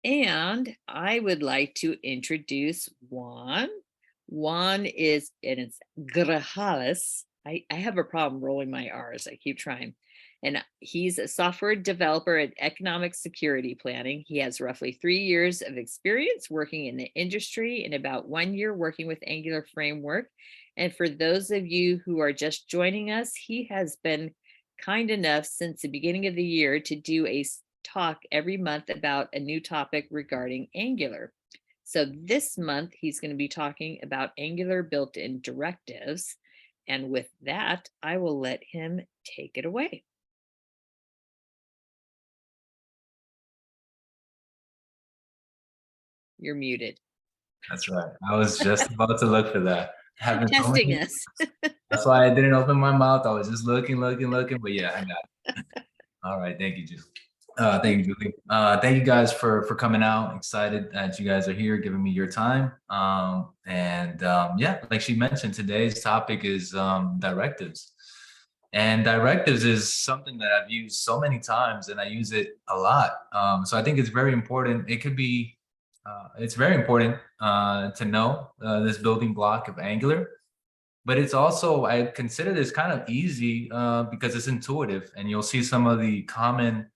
And I would like to introduce Juan. Juan is, and it's Grajales. I have a problem rolling my R's. I keep trying. And he's a software developer at economic security planning. He has roughly 3 years of experience working in the industry and about 1 year working with Angular framework. And for those of you who are just joining us, he has been kind enough since the beginning of the year to do a talk every month about a new topic regarding Angular. So this month, he's going to be talking about Angular built-in directives. And with that, I will let him take it away. You're muted. That's right. I was just about to look for that. Testing us. That's why I didn't open my mouth. I was just looking, but yeah, I got it. All right, thank you, Julie. Thank you, Julie. Thank you guys for coming out. Excited that you guys are here, giving me your time. Yeah, like she mentioned, today's topic is directives. And directives is something that I've used so many times, and I use it a lot. So I think it's very important. It's very important to know this building block of Angular. But it's also, I consider this kind of easy because it's intuitive, and you'll see some of the common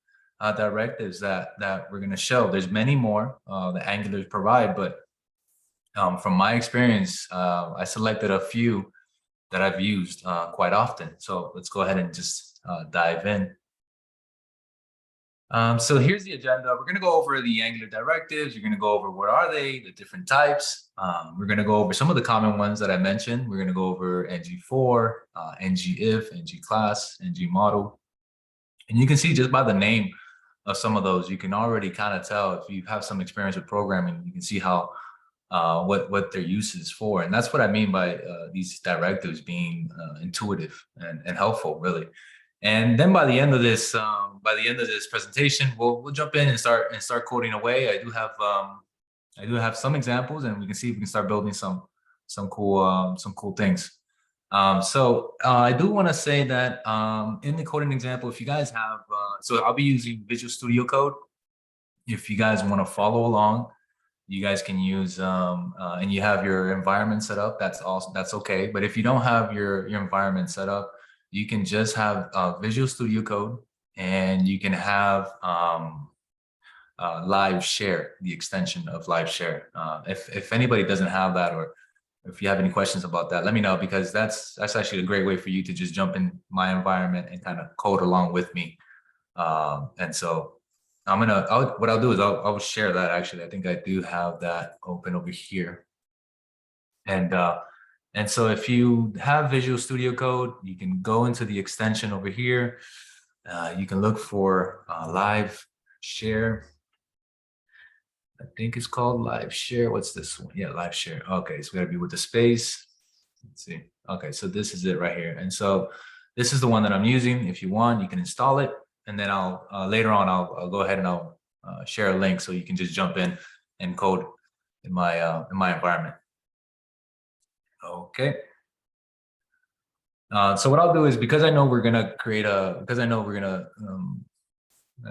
directives that we're going to show. There's many more that Angulars provide, but from my experience, I selected a few that I've used quite often. So let's go ahead and just dive in. So here's the agenda. We're going to go over the Angular directives. You're going to go over what are they, the different types. We're going to go over some of the common ones that I mentioned. We're going to go over ng-for, ng-if, ng-class, ng-model. And you can see just by the name of some of those, you can already kind of tell if you have some experience with programming, you can see how what their use is for. And that's what I mean by these directives being intuitive and helpful, really. And then by the end of this presentation, we'll jump in and start coding away. I do have some examples, and we can see if we can start building some cool things. So I do want to say that in the coding example, if you guys have, so I'll be using Visual Studio Code. If you guys want to follow along, you guys can use and you have your environment set up. That's okay. But if you don't have your environment set up, you can just have Visual Studio Code, and you can have LiveShare, the extension of LiveShare. If anybody doesn't have that, or if you have any questions about that, let me know, because that's actually a great way for you to just jump in my environment and kind of code along with me. And so what I'll do is I'll share that. Actually, I think I do have that open over here. And so if you have Visual Studio Code, you can go into the extension over here. You can look for LiveShare. I think it's called LiveShare. What's this one? Yeah, LiveShare. Okay, so we gotta be with the space. Let's see. Okay, so this is it right here. And so this is the one that I'm using. If you want, you can install it. And then I'll later on, I'll go ahead and I'll share a link so you can just jump in and code in my environment. Okay. So what I'll do is, because I know we're gonna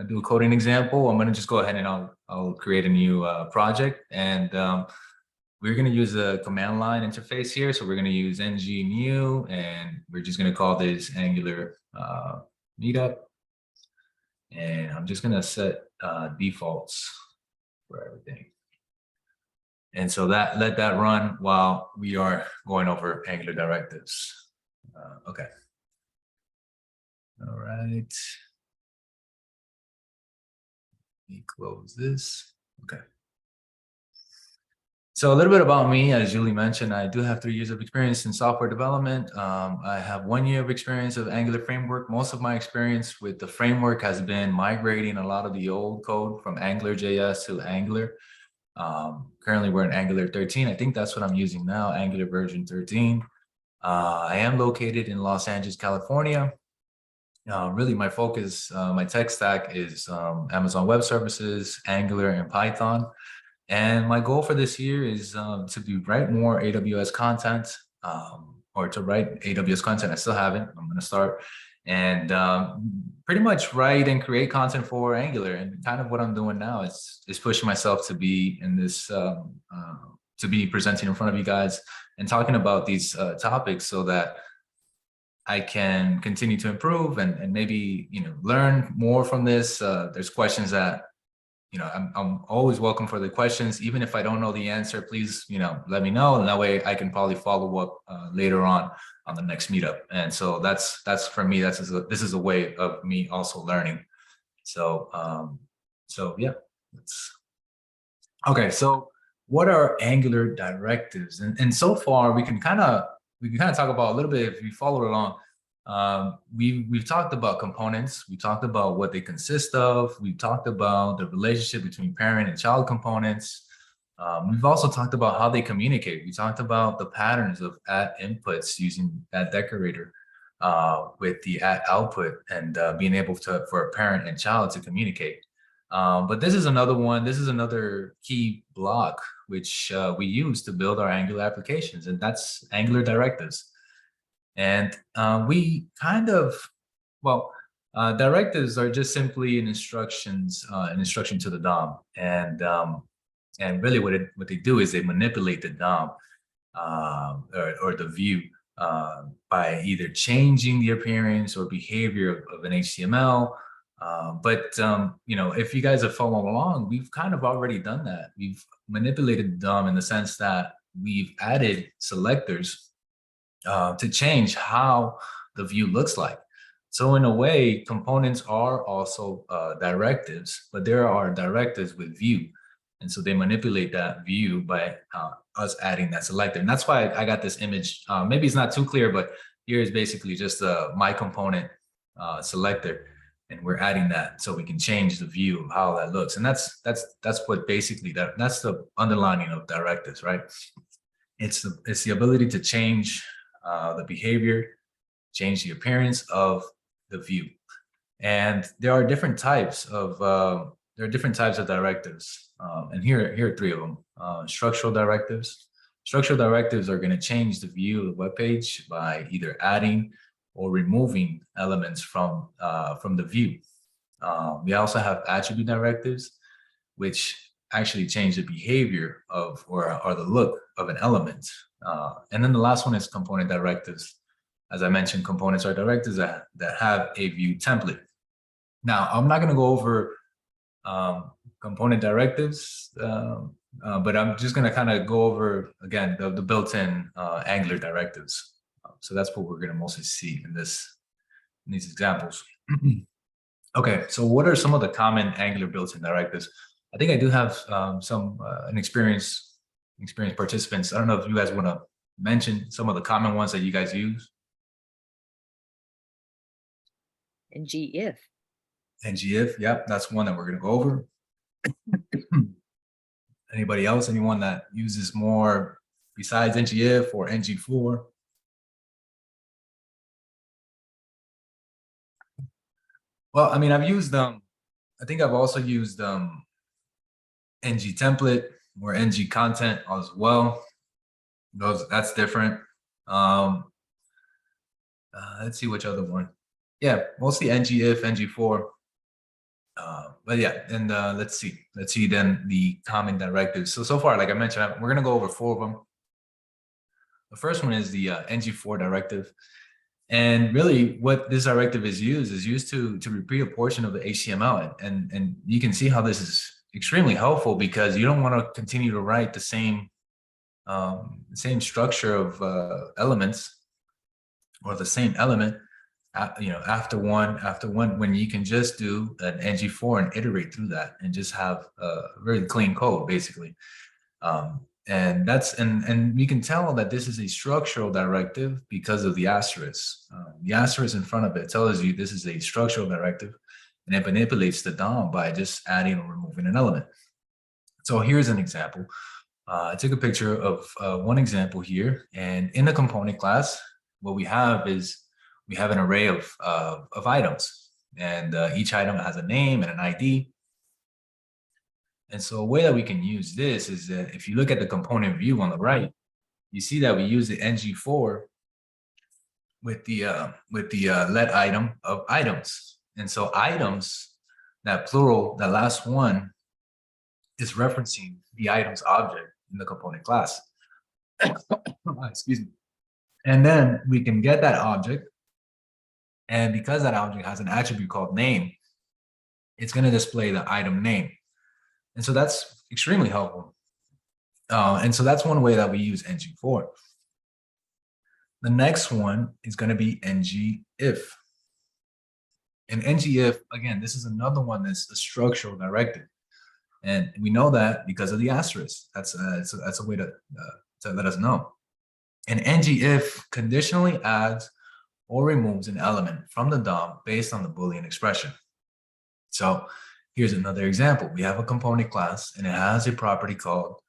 do a coding example, I'm gonna just go ahead and I'll create a new project, and we're gonna use a command line interface here. So we're gonna use ng-new, and we're just gonna call this Angular Meetup, and I'm just gonna set defaults for everything. And so let that run while we are going over Angular directives. Okay. All right. Let me close this. Okay. So a little bit about me. As Julie mentioned, I do have 3 years of experience in software development. I have 1 year of experience of Angular framework. Most of my experience with the framework has been migrating a lot of the old code from AngularJS to Angular. Currently we're in Angular 13. I think that's what I'm using now, Angular version 13. I am located in Los Angeles, California. Really my focus, my tech stack is Amazon Web Services, Angular, and Python. And my goal for this year is to write more AWS content, or to write AWS content. I still haven't. I'm going to start. and pretty much write and create content for Angular. And kind of what I'm doing now is pushing myself to be in this, to be presenting in front of you guys and talking about these topics so that I can continue to improve and maybe, learn more from this. There's questions that, I'm always welcome for the questions. Even if I don't know the answer, please, let me know. And that way I can probably follow up later on the next meetup. And so that's for me, this is a way of me also learning. So, yeah, okay. So what are Angular directives? And so far we can kind of talk about a little bit if you follow along. We've talked about components. We talked about what they consist of. We talked about the relationship between parent and child components. We've also talked about how they communicate. We talked about the patterns of at inputs using at decorator with the at output and being able for a parent and child to communicate. But this is another one. This is another key block which we use to build our Angular applications, and that's Angular directives. And we kind of, directives are just simply an instruction to the DOM, and really what they do is they manipulate the DOM or the view by either changing the appearance or behavior of an HTML. But if you guys have followed along, we've kind of already done that. We've manipulated the DOM in the sense that we've added selectors to change how the view looks like. So in a way, components are also directives, but there are directives with view. And so they manipulate that view by us adding that selector. And that's why I got this image. Maybe it's not too clear, but here is basically just my component selector. And we're adding that so we can change the view of how that looks. And that's what basically that's the underlining of directives, right? It's the ability to change the behavior, change the appearance of the view. And there are different types of directives. And here are three of them. Structural directives. Structural directives are going to change the view of the web page by either adding or removing elements from the view. We also have attribute directives, which actually change the behavior of or the look of an element. And then the last one is component directives. As I mentioned, components are directives that have a view template. Now, I'm not going to go over component directives, but I'm just going to kind of go over, again, the built-in Angular directives. So that's what we're going to mostly see in these examples. Okay, so what are some of the common Angular built-in directives? I think I do have some experienced participants. I don't know if you guys want to mention some of the common ones that you guys use. ngIf. ngIf, yep, that's one that we're going to go over. Anybody else? Anyone that uses more besides ngIf or ng4? Well, I mean, I've used them. I think I've also used ng template or ng content as well. That's different. Let's see which other one. Yeah, mostly ngIf, ng4. But yeah, and let's see then the common directives. So far, like I mentioned, we're gonna go over 4 of them. The first one is the ng4 directive. And really what this directive is used to repeat a portion of the HTML. And you can see how this is extremely helpful because you don't want to continue to write the same structure of elements or the same element, after one, when you can just do an ng4 and iterate through that and just have a very clean code, basically. And we can tell that this is a structural directive because of the asterisk. The asterisk in front of it tells you this is a structural directive, and it manipulates the DOM by just adding or removing an element. So here's an example. I took a picture of one example here, and in the component class, what we have is we have an array of items, and each item has a name and an ID. And so a way that we can use this is that if you look at the component view on the right, you see that we use the ng4 let item of items. And so items, that plural, that last one is referencing the items object in the component class. Excuse me. And then we can get that object. And because that object has an attribute called name, it's going to display the item name. And so that's extremely helpful. And so that's one way that we use ng4. The next one is going to be ngIf. And ngIf, again, this is another one that's a structural directive. And we know that because of the asterisk. That's a way to let us know. And ngIf conditionally adds or removes an element from the DOM based on the Boolean expression. So here's another example. We have a component class and it has a property called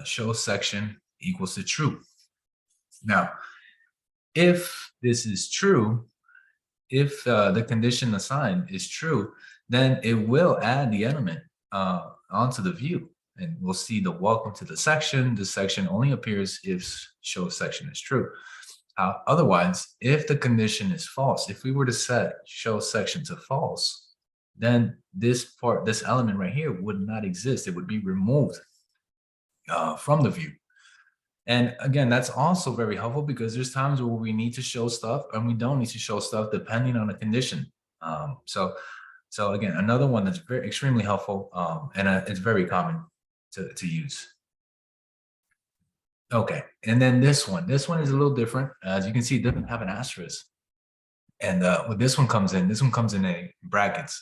show section equals to true. Now, if this is true, if the condition assigned is true, then it will add the element onto the view. And we'll see the welcome to the section. The section only appears if show section is true. Otherwise, if the condition is false, if we were to set show section to false, then this element right here would not exist. It would be removed from the view. And again, that's also very helpful because there's times where we need to show stuff and we don't need to show stuff depending on the condition. So again, another one that's extremely helpful and it's very common to use. Okay, and then this one is a little different. As you can see, it doesn't have an asterisk. And when this one comes in a brackets.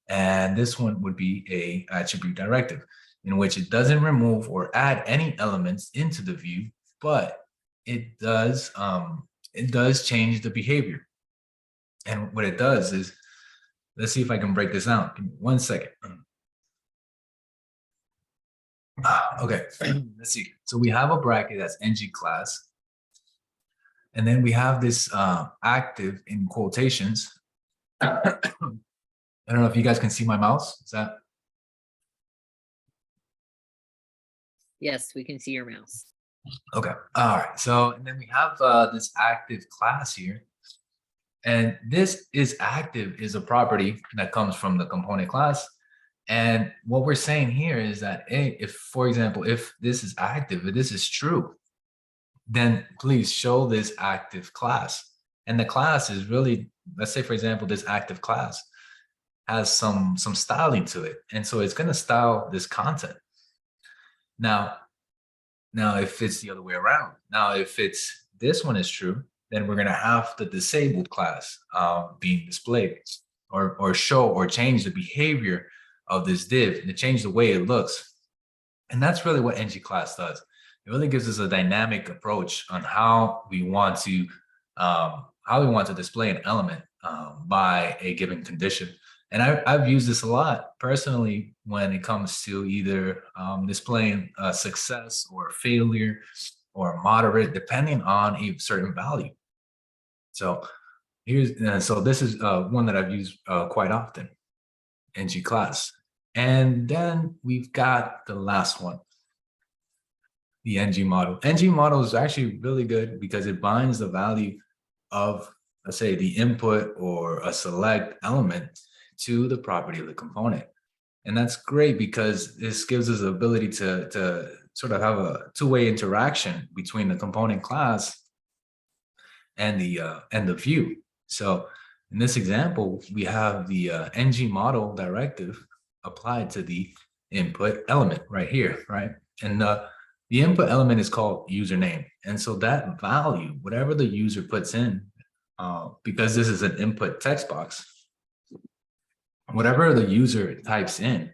And this one would be a attribute directive in which it doesn't remove or add any elements into the view, but it does change the behavior. And what it does is, let's see if I can break this out. Give me 1 second. Okay, let's see. So we have a bracket that's ng class. And then we have this active in quotations. I don't know if you guys can see my mouse. Is that? Yes, we can see your mouse. Okay. All right. So, and then we have this active class here. And this is active is a property that comes from the component class. And what we're saying here is that if, for example, if this is active, if this is true, then please show this active class. And the class is really, let's say, for example, this active class has some styling to it. And so it's going to style this content. Now, if it's the other way around, now if it's this one is true, then we're going to have the disabled class being displayed or show or change the behavior of this div to change the way it looks. And that's really what ng class does. It really gives us a dynamic approach on how we want to display an element by a given condition. And I've used this a lot personally when it comes to either displaying a success or a failure or a moderate, depending on a certain value. So so this is one that I've used quite often, ng class. And then we've got the last one, the ng model. ng model is actually really good because it binds the value of, let's say, the input or a select element to the property of the component. And that's great because this gives us the ability to sort of have a two-way interaction between the component class and the view. So in this example, we have the ng model directive applied to the input element right here, right? And the input element is called username. And so that value, whatever the user puts in, because this is an input text box, whatever the user types in,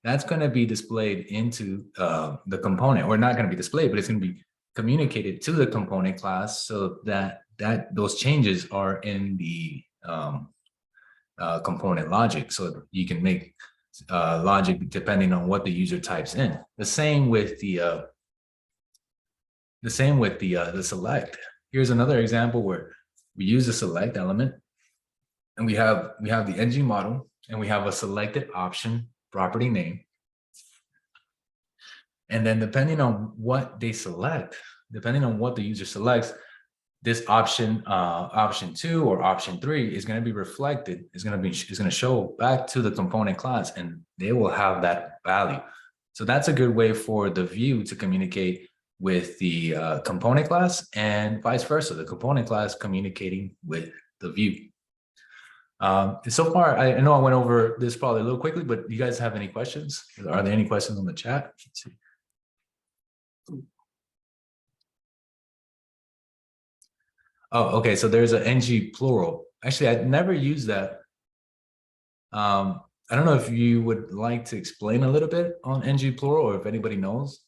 that's going to be displayed into the component, or not going to be displayed, but it's going to be communicated to the component class so that those changes are in the component logic. So you can make logic depending on what the user types in. The same with the select. Here's another example where we use the select element, and we have the ng model, and we have a selected option property name. And then depending on what they select, depending on what the user selects, this option, option 2 or option 3 is going to be reflected, is going to show back to the component class, and they will have that value. So that's a good way for the view to communicate with the component class, and vice versa, the component class communicating with the view. So far, I know I went over this probably a little quickly, but you guys have any questions? Are there any questions on the chat? Let's see. Oh, okay. So there's an NG plural. Actually, I'd never used that. I don't know if you would like to explain a little bit on NG plural, or if anybody knows.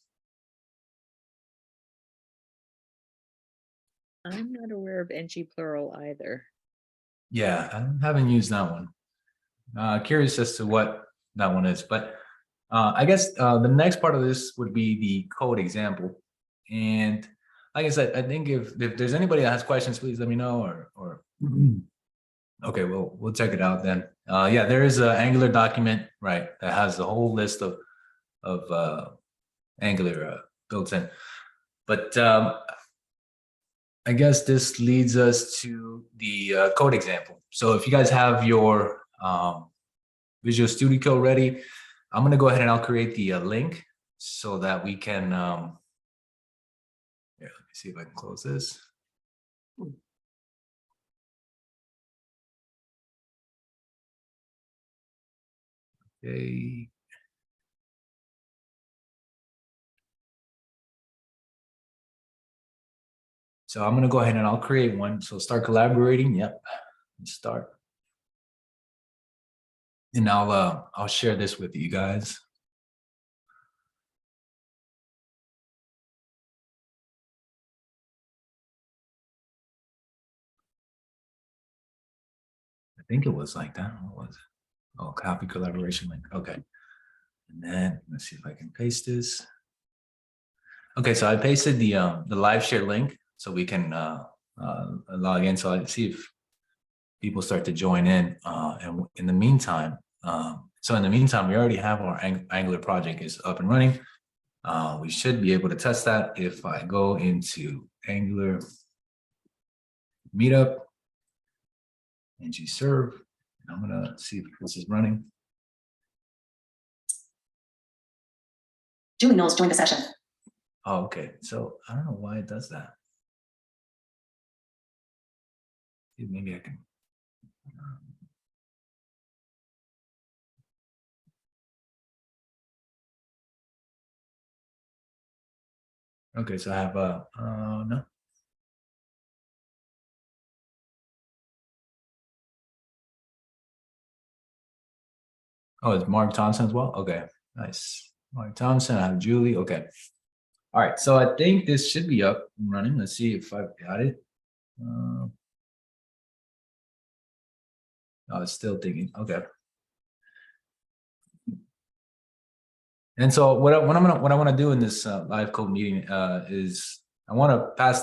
I'm not aware of NG plural either. Yeah, I haven't used that one. Curious as to what that one is, but I guess the next part of this would be the code example. And like I said, I think if there's anybody that has questions, please let me know, or okay, well, we'll check it out then. Yeah, there is an Angular document, right, that has the whole list of Angular built in. But I guess this leads us to the code example. So if you guys have your Visual Studio Code ready, I'm going to go ahead and I'll create the link so that we can, here, let me see if I can close this. Okay. So I'm going to go ahead and I'll create one. So start collaborating. Yep. Start. And I'll share this with you guys. I think it was like that. What was it? Oh, copy collaboration link. Okay. And then let's see if I can paste this. Okay, so I pasted the LiveShare link so we can log in. So I see if people start to join in. And in the meantime, we already have our Angular project is up and running. We should be able to test that if I go into Angular Meetup, ng-serve, and I'm gonna see if this is running. Julie Knowles joined the session. Oh, okay. So I don't know why it does that. Maybe I can. Okay, so I have no. Oh, it's Mark Thompson as well. Okay, nice. Mark Thompson. I have Julie. Okay. All right. So I think this should be up and running. Let's see if I've got it. Oh, it's still thinking. Okay. And so what I want to do in this live code meeting is I want to pass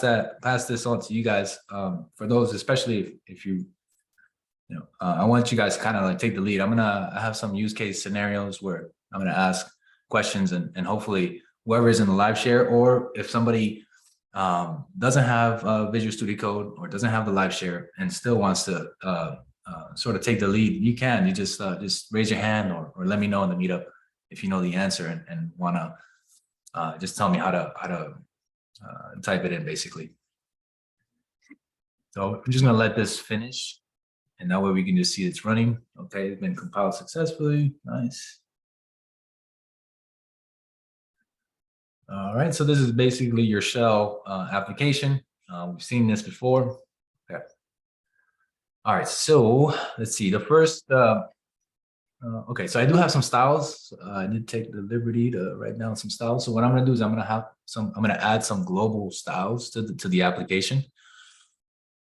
this on to you guys. For those, especially if you know, I want you guys to kind of like take the lead. I have some use case scenarios where I'm gonna ask questions, and hopefully whoever is in the live share, or if somebody doesn't have Visual Studio Code or doesn't have the live share and still wants to sort of take the lead, you can. You just raise your hand or let me know in the meetup if you know the answer and want to just tell me how to type it in, basically. So I'm just gonna let this finish. And that way we can just see it's running. Okay, it's been compiled successfully. Nice. All right, so this is basically your shell application. We've seen this before. Okay. All right, so let's see. The first, okay, so I do have some styles. I did take the liberty to write down some styles. So what I'm gonna do is I'm gonna add some global styles to the application.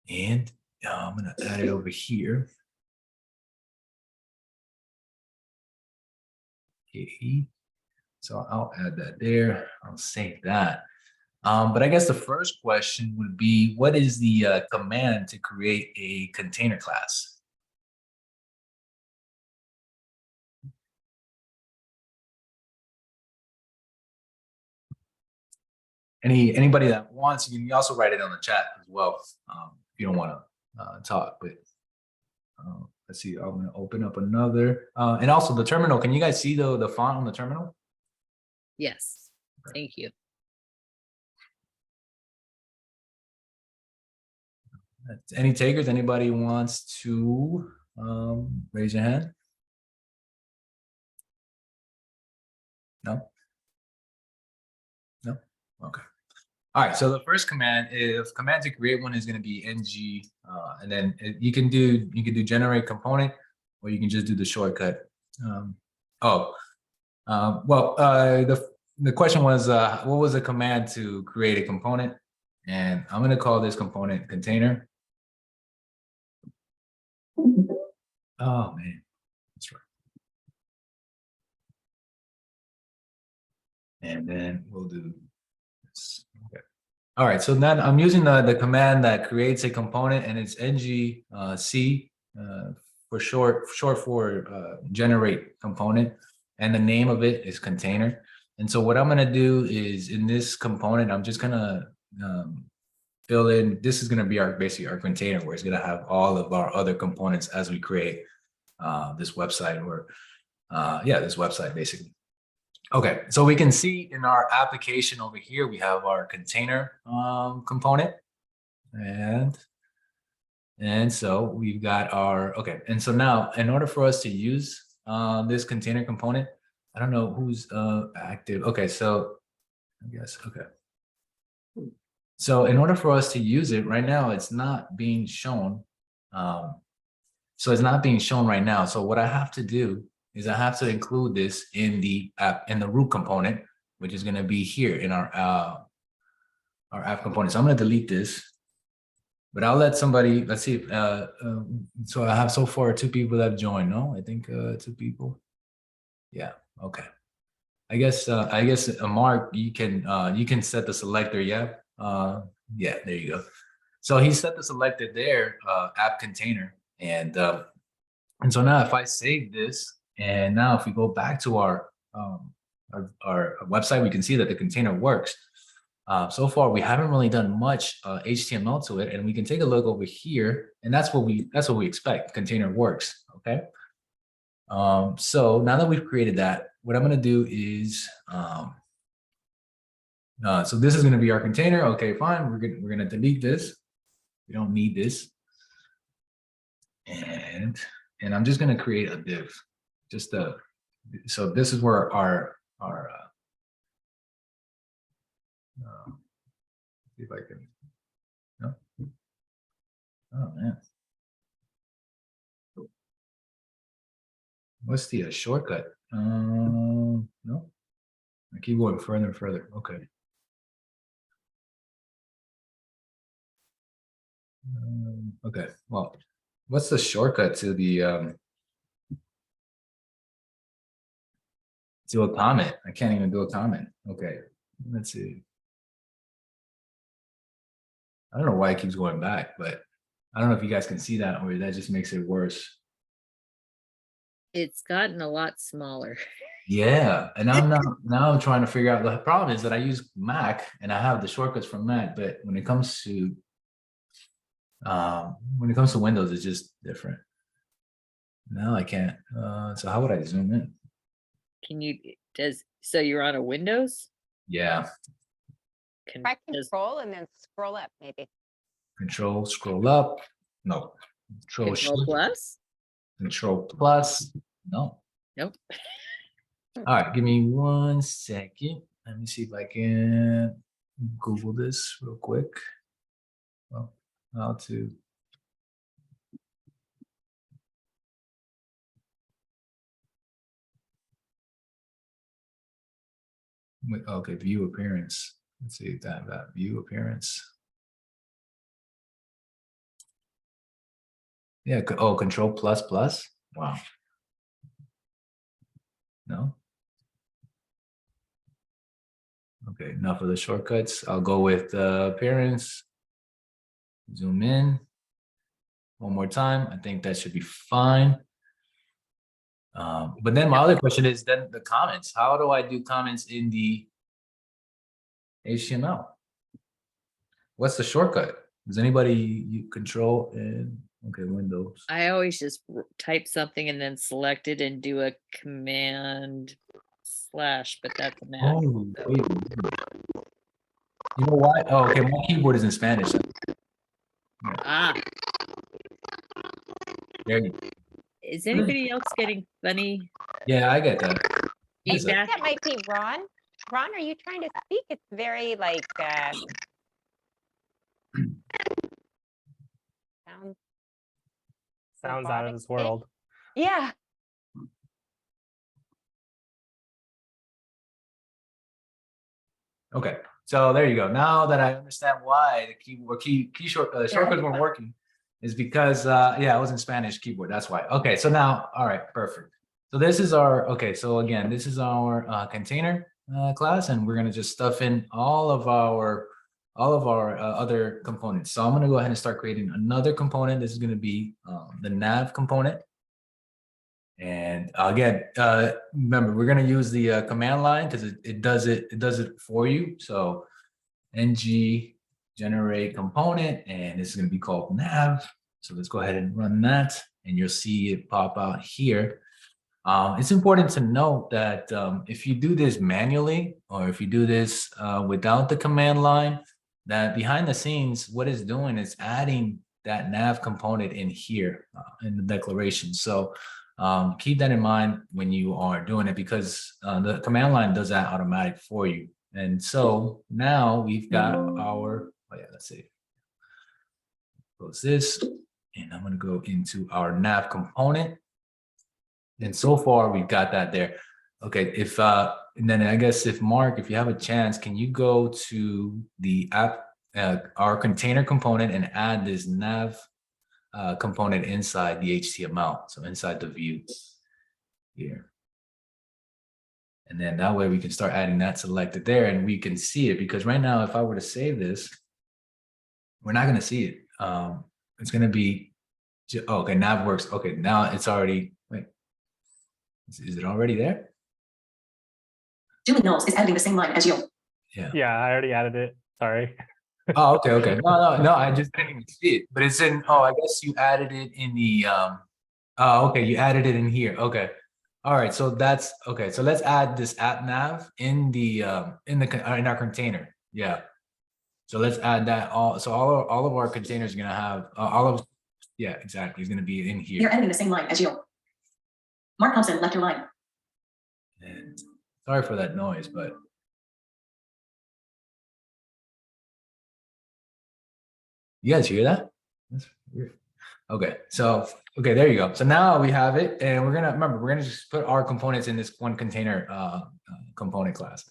And I'm gonna add it over here. Okay. So I'll add that there. I'll save that. But I guess the first question would be, what is the command to create a container class? Anybody that wants, you can also write it on the chat as well. If you don't want to talk, but let's see. I'm going to open up another. And also the terminal. Can you guys see the font on the terminal? Yes. Thank you. Any takers? Anybody wants to raise your hand? No? No? Okay. All right. So the first command, if command to create one is going to be ng, and then you can do generate component, or you can just do the shortcut. The question was, what was the command to create a component? And I'm going to call this component container. Oh man, that's right. And then we'll do this. Okay. All right. So then I'm using the command that creates a component, and it's ng c for short for generate component, and the name of it is container. And so what I'm going to do is in this component, I'm just going to fill in. This is going to be basically our container, where it's going to have all of our other components as we create this website, or this website basically. Okay, so we can see in our application over here, we have our container component, and so we've got our, okay. And so now in order for us to use this container component, I don't know who's active. Okay, so I guess, okay. So in order for us to use it right now, it's not being shown. So it's not being shown right now. So what I have to do is I have to include this in the app, in the root component, which is going to be here in our app component. So I'm going to delete this, but I'll let somebody, let's see if, so I have so far 2 people that have joined. No, I think 2 people. Yeah. Okay. I guess Mark, you can set the selector. Yeah. Yeah, there you go. So he set the selected there, app container. And so now if I save this, and now if we go back to our website, we can see that the container works. So far, we haven't really done much HTML to it, and we can take a look over here, and that's what we expect. Container works. Okay. So now that we've created that, what I'm going to do is, so this is going to be our container. Okay, fine. We're going to delete this. We don't need this. And I'm just going to create a div. So this is where our see if I can, no? Oh man. What's the shortcut? No, I keep going further and further. Okay. Okay, well, what's the shortcut to the to a comment? I can't even do a comment. Okay, let's see. I don't know why it keeps going back, but I don't know if you guys can see that, or that just makes it worse. It's gotten a lot smaller. Yeah, and now I'm trying to figure out. The problem is that I use Mac and I have the shortcuts from Mac, but when it comes to Windows, it's just different. Now I can't. So how would I zoom in? Can you, so you're on a Windows? Yeah. Try control and then scroll up, maybe. Control, scroll up. No. Control plus? Control plus. No. Nope. All right, give me 1 second. Let me see if I can Google this real quick. Well, how to. Okay, view appearance. Let's see if that view appearance. Yeah. Oh, control plus plus. Wow. No. Okay, enough of the shortcuts. I'll go with appearance. Zoom in. One more time. I think that should be fine. But then my other question is then the comments. How do I do comments in the HTML? What's the shortcut? Does anybody control in Windows? I always just type something and then select it and do a command slash, but that's a Mac. Oh, wait. You know why? Oh, okay. My keyboard is in Spanish. Ah, There you go. is anybody else getting funny Yeah, I get that. feedback? That might be Ron. Ron, are you trying to speak? It's very like, Sounds out of this robotic-ish. world. Yeah. Okay, so there you go. Now that I understand why the shortcuts weren't working, is because yeah, I was in Spanish keyboard. That's why. Okay, so now, all right, perfect. So this is our so again, this is our container class, and we're gonna just stuff in all of our other components. So I'm gonna go ahead and start creating another component. This is gonna be the nav component. And again, remember, we're going to use the command line because it does it for you. So ng generate component, and this is going to be called nav. So let's go ahead and run that, and you'll see it pop out here. It's important to note that if you do this manually, or if you do this without the command line, that behind the scenes, what it's doing is adding that nav component in here in the declaration. So keep that in mind when you are doing it, because the command line does that automatic for you. And so now we've got our, let's see, close this, and I'm going to go into our nav component. And so far we've got that there. Okay, if and then I guess if Mark, if you have a chance, can you go to the app, our container component, and add this nav component inside the HTML, so inside the view here. And then that way we can start adding that selected there, and we can see it, because right now if I were to save this, we're not going to see it. It's going to be, okay, nav works. Okay, now it's already, wait, is it already there? Julie Knowles is editing the same line as you. Yeah, I already added it. Sorry. Oh, okay. No, I just didn't even see it, but it's in, I guess you added it in the, okay, you added it in here. Okay. All right. So that's, okay. So let's add this app nav in the, in our container. Yeah. So let's add that so all of our containers are going to have yeah, exactly. It's going to be in here. You're editing the same line as you. Mark Thompson left your line. And sorry for that noise, but. You guys hear that? That's weird. Okay, so, okay, there you go. So now we have it, and we're gonna just put our components in this one container component class.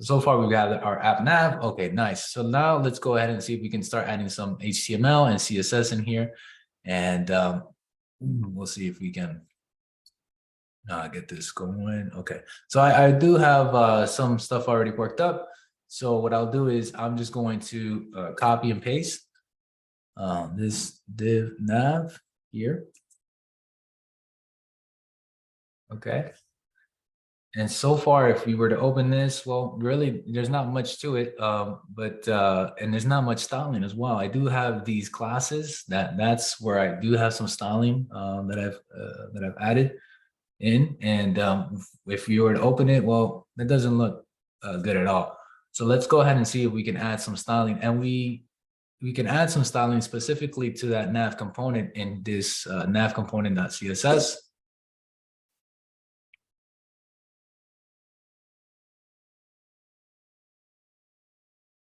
So far we've got our app nav. Okay, nice. So now let's go ahead and see if we can start adding some HTML and CSS in here, and we'll see if we can get this going. Okay, so I do have some stuff already worked up. So what I'll do is I'm just going to copy and paste this div nav here. Okay. And so far, if we were to open this, well, really, there's not much to it, and there's not much styling as well. I do have these classes that's where I do have some styling that I've added in, and if you were to open it, well, that doesn't look good at all. So let's go ahead and see if we can add some styling, and we can add some styling specifically to that nav component in this nav component.css.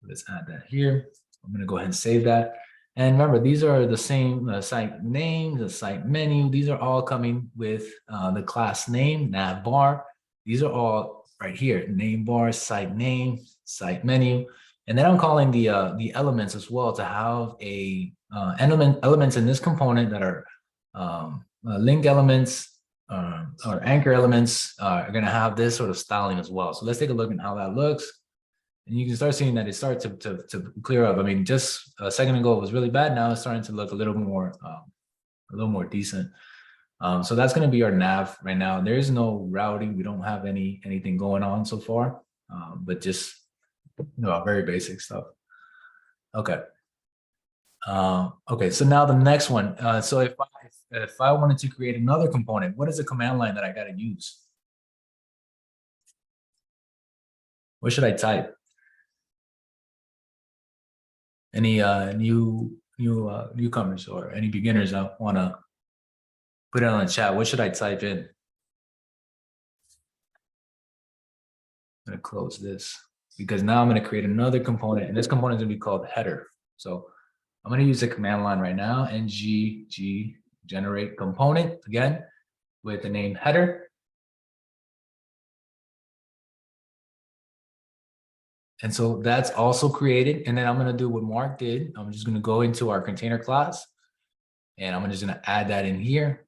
Let's add that here. I'm going to go ahead and save that. And remember, these are the same site name, the site menu. These are all coming with the class name, nav bar. These are all right here, name bar, site name, site menu. And then I'm calling the elements as well to have a elements in this component that are link elements or anchor elements are going to have this sort of styling as well. So let's take a look at how that looks. And you can start seeing that it starts to clear up. I mean, just a second ago it was really bad. Now it's starting to look a little more decent. So that's going to be our nav right now. There is no routing. We don't have anything going on so far, but just very basic stuff. Okay, Okay, so now the next one. So if I wanted to create another component, what is the command line that I got to use? What should I type? Any newcomers or any beginners I want to put it on the chat? What should I type in? I'm going to close this because now I'm going to create another component, and this component is going to be called header. So I'm going to use the command line right now, ng generate component again with the name header. And so that's also created. And then I'm going to do what Mark did. I'm just going to go into our container class, and I'm just going to add that in here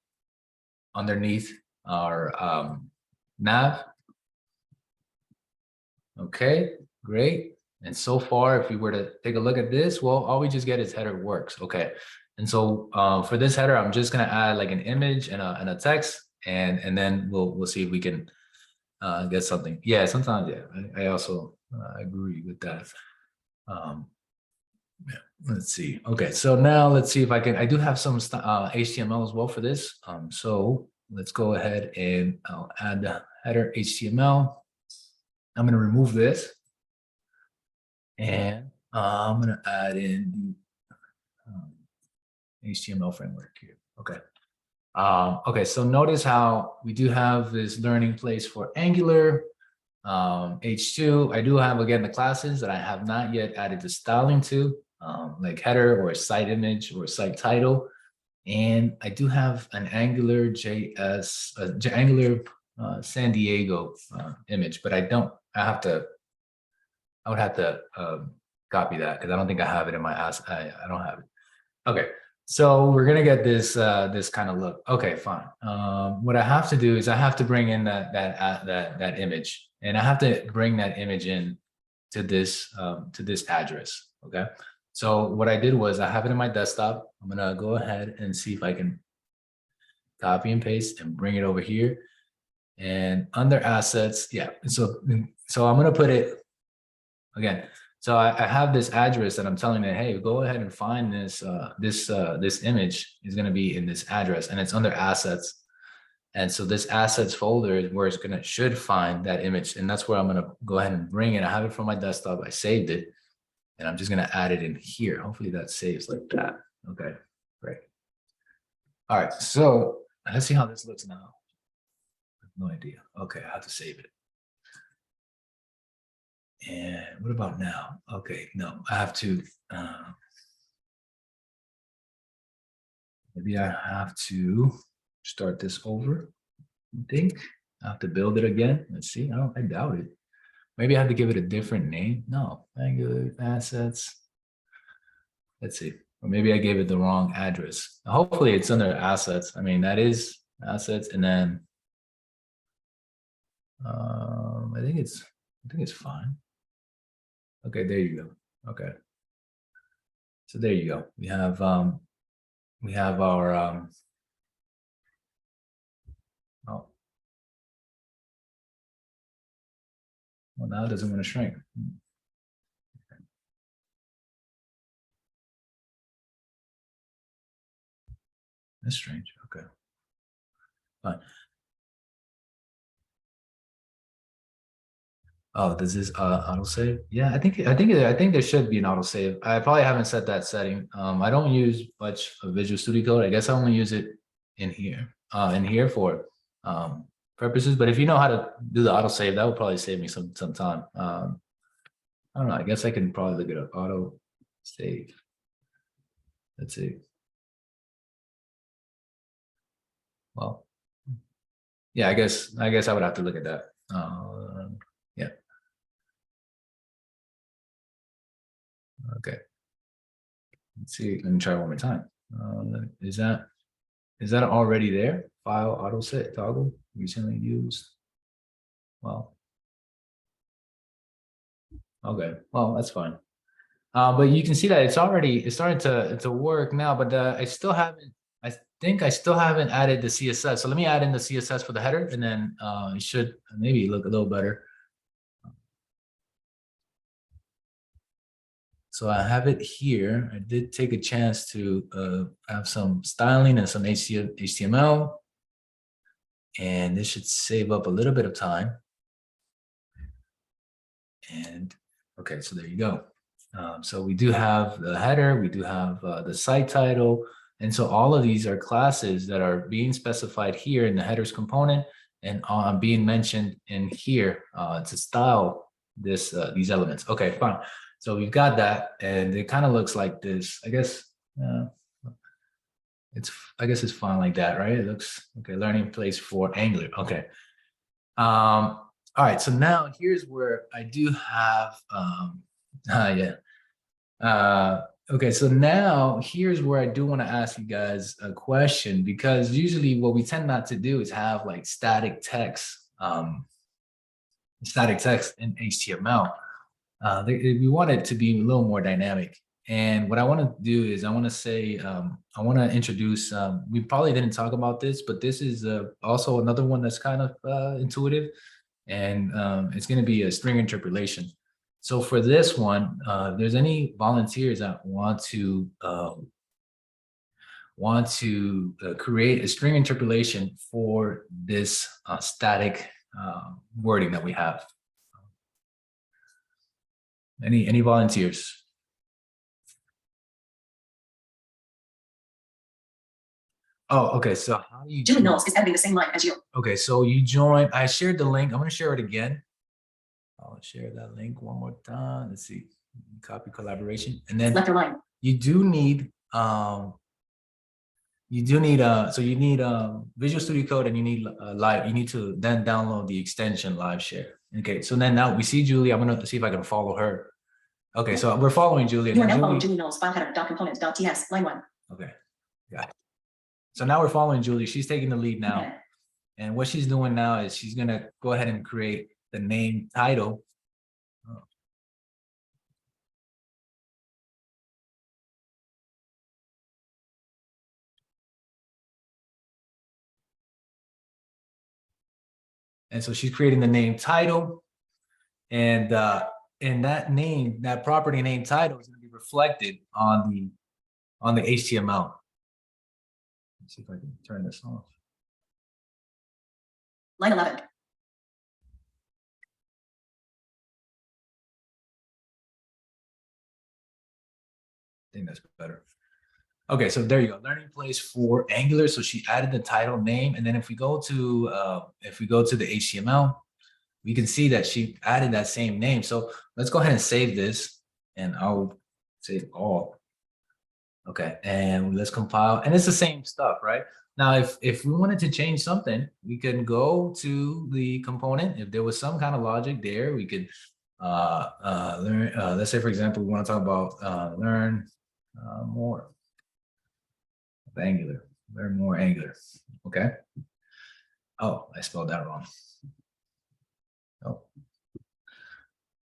underneath our nav. Okay, great. And so far, if we were to take a look at this, well, all we just get is header works. Okay. And so for this header, I'm just going to add like an image and a text, and then we'll see if we can get something. Yeah, sometimes, yeah, I also agree with that. Yeah, let's see. Okay, so now let's see if I can. I do have some HTML as well for this. So let's go ahead and I'll add the header HTML. I'm going to remove this, and I'm going to add in the HTML framework here. Okay. Okay, so notice how we do have this learning place for Angular. H2, I do have, again, the classes that I have not yet added the styling to, like header or site image or site title. And I do have an Angular JS, Angular San Diego image, but I would have to copy that because I don't think I have it in my ass. I don't have it. Okay. So we're gonna get this this kind of look. Okay, fine. What I have to do is I have to bring in that image, and I have to bring that image in to this address. Okay. So what I did was I have it in my desktop. I'm gonna go ahead and see if I can copy and paste and bring it over here. And under assets, yeah. So I'm gonna put it again. So I have this address that I'm telling it, hey, go ahead and find this, this image is going to be in this address, and it's under assets. And so this assets folder is where it's should find that image. And that's where I'm going to go ahead and bring it. I have it from my desktop. I saved it, and I'm just going to add it in here. Hopefully that saves like that. Okay, great. All right, so let's see how this looks now. I have no idea. Okay, I have to save it. And what about now? Okay, no, I have to, maybe I have to start this over. I think I have to build it again. Let's see. I doubt it. Maybe I have to give it a different name. No, Angular assets. Let's see. Or maybe I gave it the wrong address. Hopefully it's under assets. I mean, that is assets. And then I think it's fine. Okay, there you go. Okay. So there you go. We have our oh. Well, now it doesn't want to shrink. Okay. That's strange. Okay. Fine. Oh, does this autosave? Yeah, I think there should be an autosave. I probably haven't set that setting. I don't use much of Visual Studio Code. I guess I only use it in here for purposes. But if you know how to do the autosave, that would probably save me some time. I don't know. I guess I can probably look it up. Auto save. Let's see. Well, yeah, I guess I would have to look at that. Yeah. Okay. Let's see. Let me try one more time. Is that already there? File auto set toggle recently used. Well. Okay. Well, that's fine. But you can see that it's starting to work now. But I think I still haven't added the CSS. So let me add in the CSS for the header, and then it should maybe look a little better. So I have it here. I did take a chance to have some styling and some HTML. And this should save up a little bit of time. And okay, so there you go. So we do have the header, we do have the site title. And so all of these are classes that are being specified here in the headers component and being mentioned in here to style these elements. Okay, fine. So we've got that, and it kind of looks like this. I guess it's fine like that, right? It looks okay. Learning place for Angular. Okay. All right. So now here's where I do have okay, so now here's where I do want to ask you guys a question, because usually what we tend not to do is have like static text in HTML. We want it to be a little more dynamic. And what I want to do is I want to say, I want to introduce, we probably didn't talk about this, but this is also another one that's kind of intuitive, and it's going to be a string interpolation. So for this one, if there's any volunteers that want to create a string interpolation for this static wording that we have. Any volunteers? Oh, okay. So how do you? Julie Knowles is editing the same line as you. Okay, so you join. I shared the link. I'm going to share it again. I'll share that link one more time. Let's see. Copy collaboration, and then Left line. you do need Visual Studio Code, and you need live. You need to then download the extension LiveShare. Okay, so then now we see Julie. I'm gonna see if I can follow her. Okay, so we're following Julie. You are now following Julie Knowles file header .components.ts line 1. Okay, got it. So now we're following Julie. She's taking the lead now, Okay. and what she's doing now is she's gonna go ahead and create the name title. And so she's creating the name title, and that name, that property name title is going to be reflected on the HTML. Let's see if I can turn this off. Line 11. I think that's better. Okay, so there you go. Learning place for Angular. So she added the title name, and then if we go to the HTML, we can see that she added that same name. So let's go ahead and save this, and I'll save all. Okay, and let's compile, and it's the same stuff, right? Now, if we wanted to change something, we can go to the component. If there was some kind of logic there, we could learn. Let's say, for example, we want to talk about learn more of Angular. Learn more Angular. Okay. Oh, I spelled that wrong. Oh.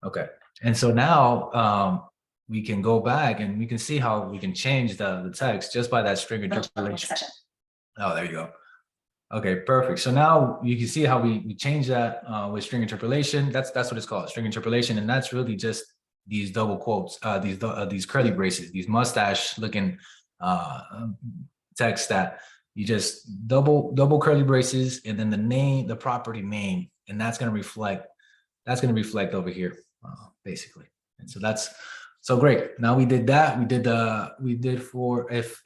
Okay. And so now we can go back and we can see how we can change the text just by that string interpolation. Oh, there you go. Okay, perfect. So now you can see how we change that with string interpolation. That's what it's called, string interpolation, and that's really just these double quotes, these curly braces, these mustache-looking text that you just double curly braces, and then the name, the property name, and that's going to reflect over here, basically. And so that's so great. Now we did that. We did for if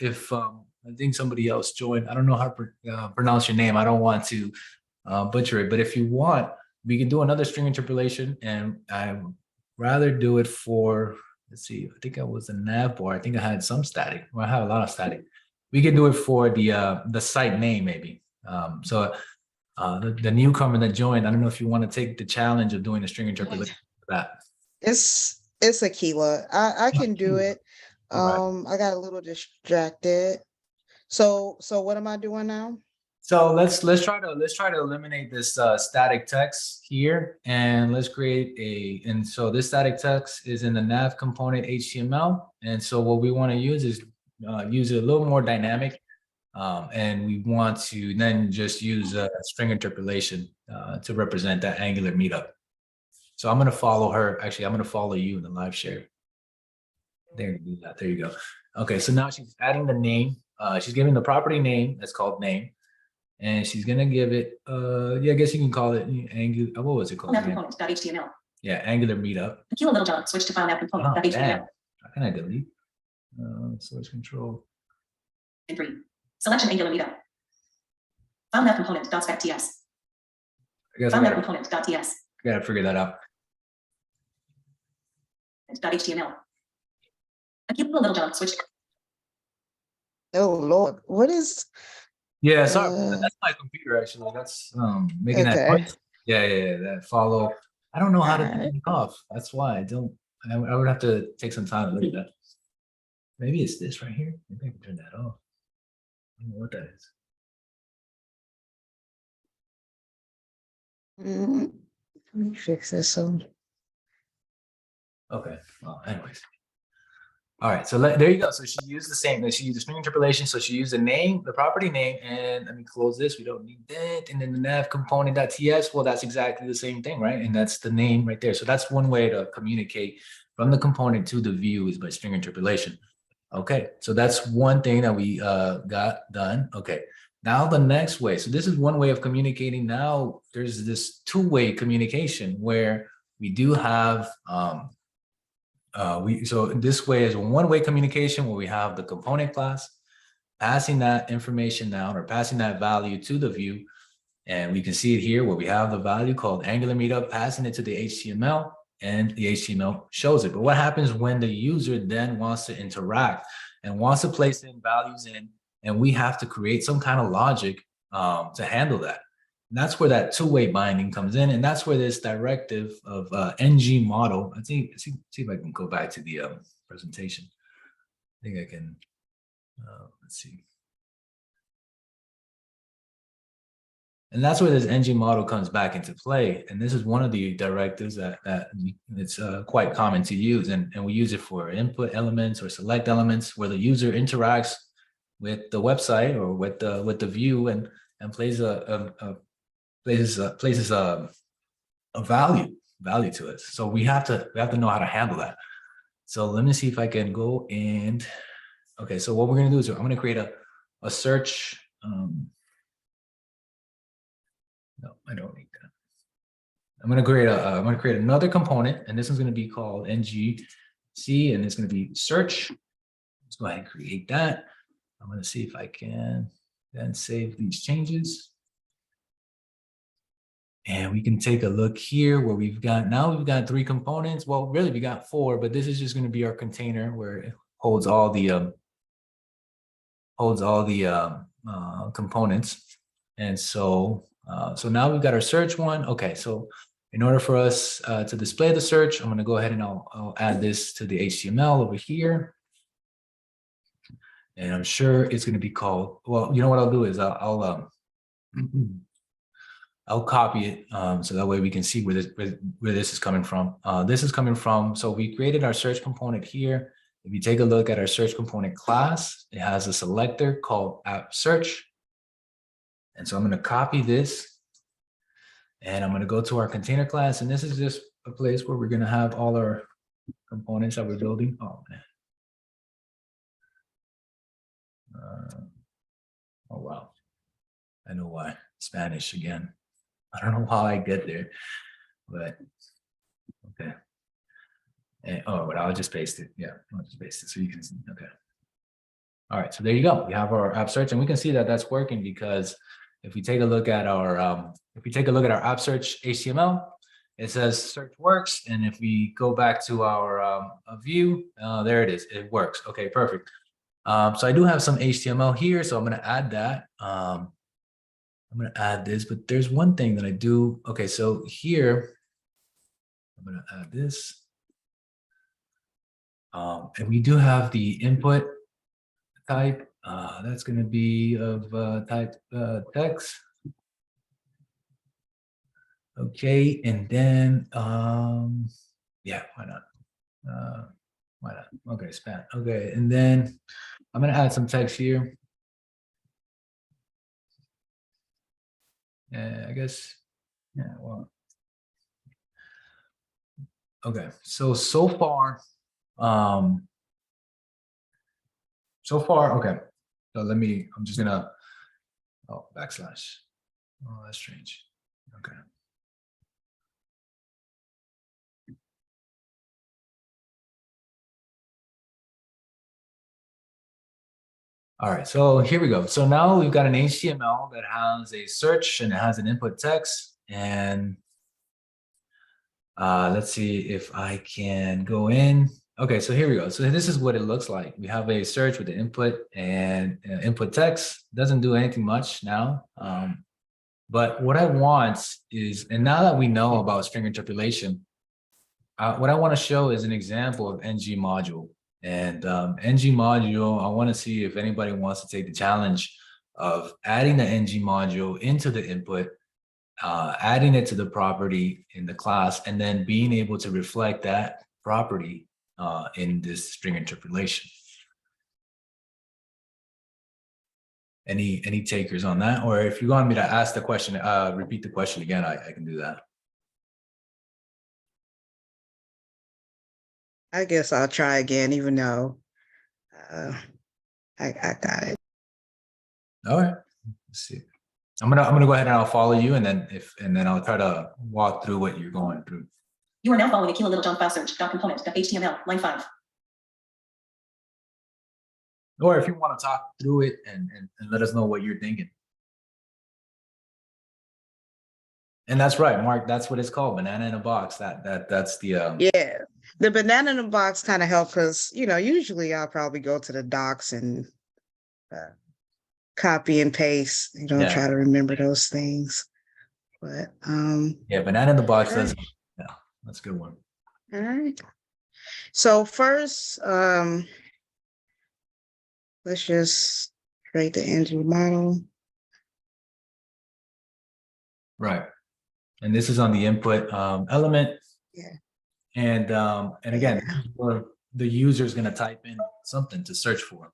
I think somebody else joined. I don't know how to pronounce your name. I don't want to butcher it, but if you want, we can do another string interpolation, and I'd rather do it for, let's see, I think I was a nav bar. I think I had some static. Well, I have a lot of static. We can do it for the site name, maybe. So the newcomer that joined, I don't know if you want to take the challenge of doing a string interpolation for that. It's Aquila. I can do it. Right. I got a little distracted. So what am I doing now? So let's try to eliminate this static text here, and let's create and so this static text is in the nav component HTML, and so what we want to use is use it a little more dynamic, and we want to then just use a string interpolation to represent that Angular meetup. So I'm going to follow her. Actually, I'm going to follow you in the live share. There you do that. There you go. Okay, so now she's adding the name. She's giving the property name that's called name. And she's gonna give it, yeah, I guess you can call it Angular. What was it called? File nav component.html. Yeah, Angular Meetup. Tequila little John, switch to file nav Oh, component.html. damn. How can I delete? Source control. And 3. Selection Angular Meetup. File nav component.spec.ts. I guess I File nav gotta, component.ts. gotta figure that out. .html. Tequila little John, switch. Oh, Lord, what is, Yeah, sorry, Uh, that's my computer actually. That's making that okay. noise. Yeah, that follow. I don't know how to Alright. turn it off. That's why I don't. I would have to take some time to look at that. Maybe it's this right here. Maybe I can turn that off. I don't know what that is. Let me fix this. So, Okay. Well, anyways. All right. So there you go. So she used the same. She used the string interpolation. So she used the name, the property name, and let me close this. We don't need that. And then the nav component.ts. Well, that's exactly the same thing, right? And that's the name right there. So that's one way to communicate from the component to the view is by string interpolation. Okay. So that's one thing that we got done. Okay. Now the next way. So this is one way of communicating. Now there's this two-way communication where we do have so this way is one-way communication where we have the component class passing that information down or passing that value to the view. And we can see it here where we have the value called Angular Meetup, passing it to the HTML, and the HTML shows it. But what happens when the user then wants to interact and wants to place in values in, and we have to create some kind of logic to handle that. And that's where that two-way binding comes in, and that's where this directive of ng model. Let's see if I can go back to the presentation. I think I can. Let's see. And that's where this ng model comes back into play. And this is one of the directives that it's quite common to use, and we use it for input elements or select elements where the user interacts with the website or with the view and places a value to it. So we have to know how to handle that. So let me see if I can go and okay. So what we're gonna do is I'm gonna create a search. No, I don't need that. I'm gonna create another component, and this one's gonna be called ngc, and it's gonna be search. Let's go ahead and create that. I'm gonna see if I can then save these changes. And we can take a look here where we've got 3 components. Well, really we got 4, but this is just going to be our container where it holds all the components. And so so now we've got our search one. Okay, so in order for us to display the search, I'm going to go ahead and I'll add this to the HTML over here. And I'm sure it's going to be called, well, you know what I'll do is I'll copy it so that way we can see where this is coming from. This is coming from, so we created our search component here. If you take a look at our search component class, it has a selector called app search. And so I'm going to copy this and I'm going to go to our container class. And this is just a place where we're going to have all our components that we're building. Oh, man. Oh, wow. I know why. Spanish again. I don't know how I get there, but okay. And, oh, but I'll just paste it. Yeah, I'll just paste it so you can see. Okay. All right, so there you go. We have our app search, and we can see that that's working because if we take a look at our app search HTML, it says search works, and if we go back to our view, there it is. It works. Okay, perfect. So I do have some HTML here, so I'm going to add that. I'm going to add this, but there's one thing that I do. Okay, so here, I'm going to add this. And we do have the input type. That's going to be of type text. Okay, and then, yeah, why not? Why not? Okay, span. Okay, and then I'm going to add some text here. I guess, yeah, well. Okay, so far, So far, okay. So I'm just gonna, oh, backslash. Oh, that's strange. Okay. All right, so here we go. So now we've got an HTML that has a search and it has an input text. And let's see if I can go in. Okay, so here we go. So this is what it looks like. We have a search with the input and input text. Doesn't do anything much now. But what I want is, and now that we know about string interpolation, what I want to show is an example of ng module. And ng module, I want to see if anybody wants to take the challenge of adding the ng module into the input, adding it to the property in the class, and then being able to reflect that property in this string interpolation. Any takers on that? Or if you want me to ask the question, repeat the question again, I can do that. I guess I'll try again, even though I got it. All right, let's see. I'm gonna go ahead and I'll follow you, and then I'll try to walk through what you're going through. You are now following Aquila Littlejohn file search .component.html line 5. Or if you want to talk through it and let us know what you're thinking. And that's right, Mark. That's what it's called, banana in a box. That's the Yeah, the banana in the box kind of helped because usually I'll probably go to the docs and copy and paste. Yeah. Try to remember those things. But yeah, banana in the box. okay. That's a good one. All right. So first, let's just create the ng model. Right. And this is on the input element. Yeah. And again, the user is going to type in something to search for.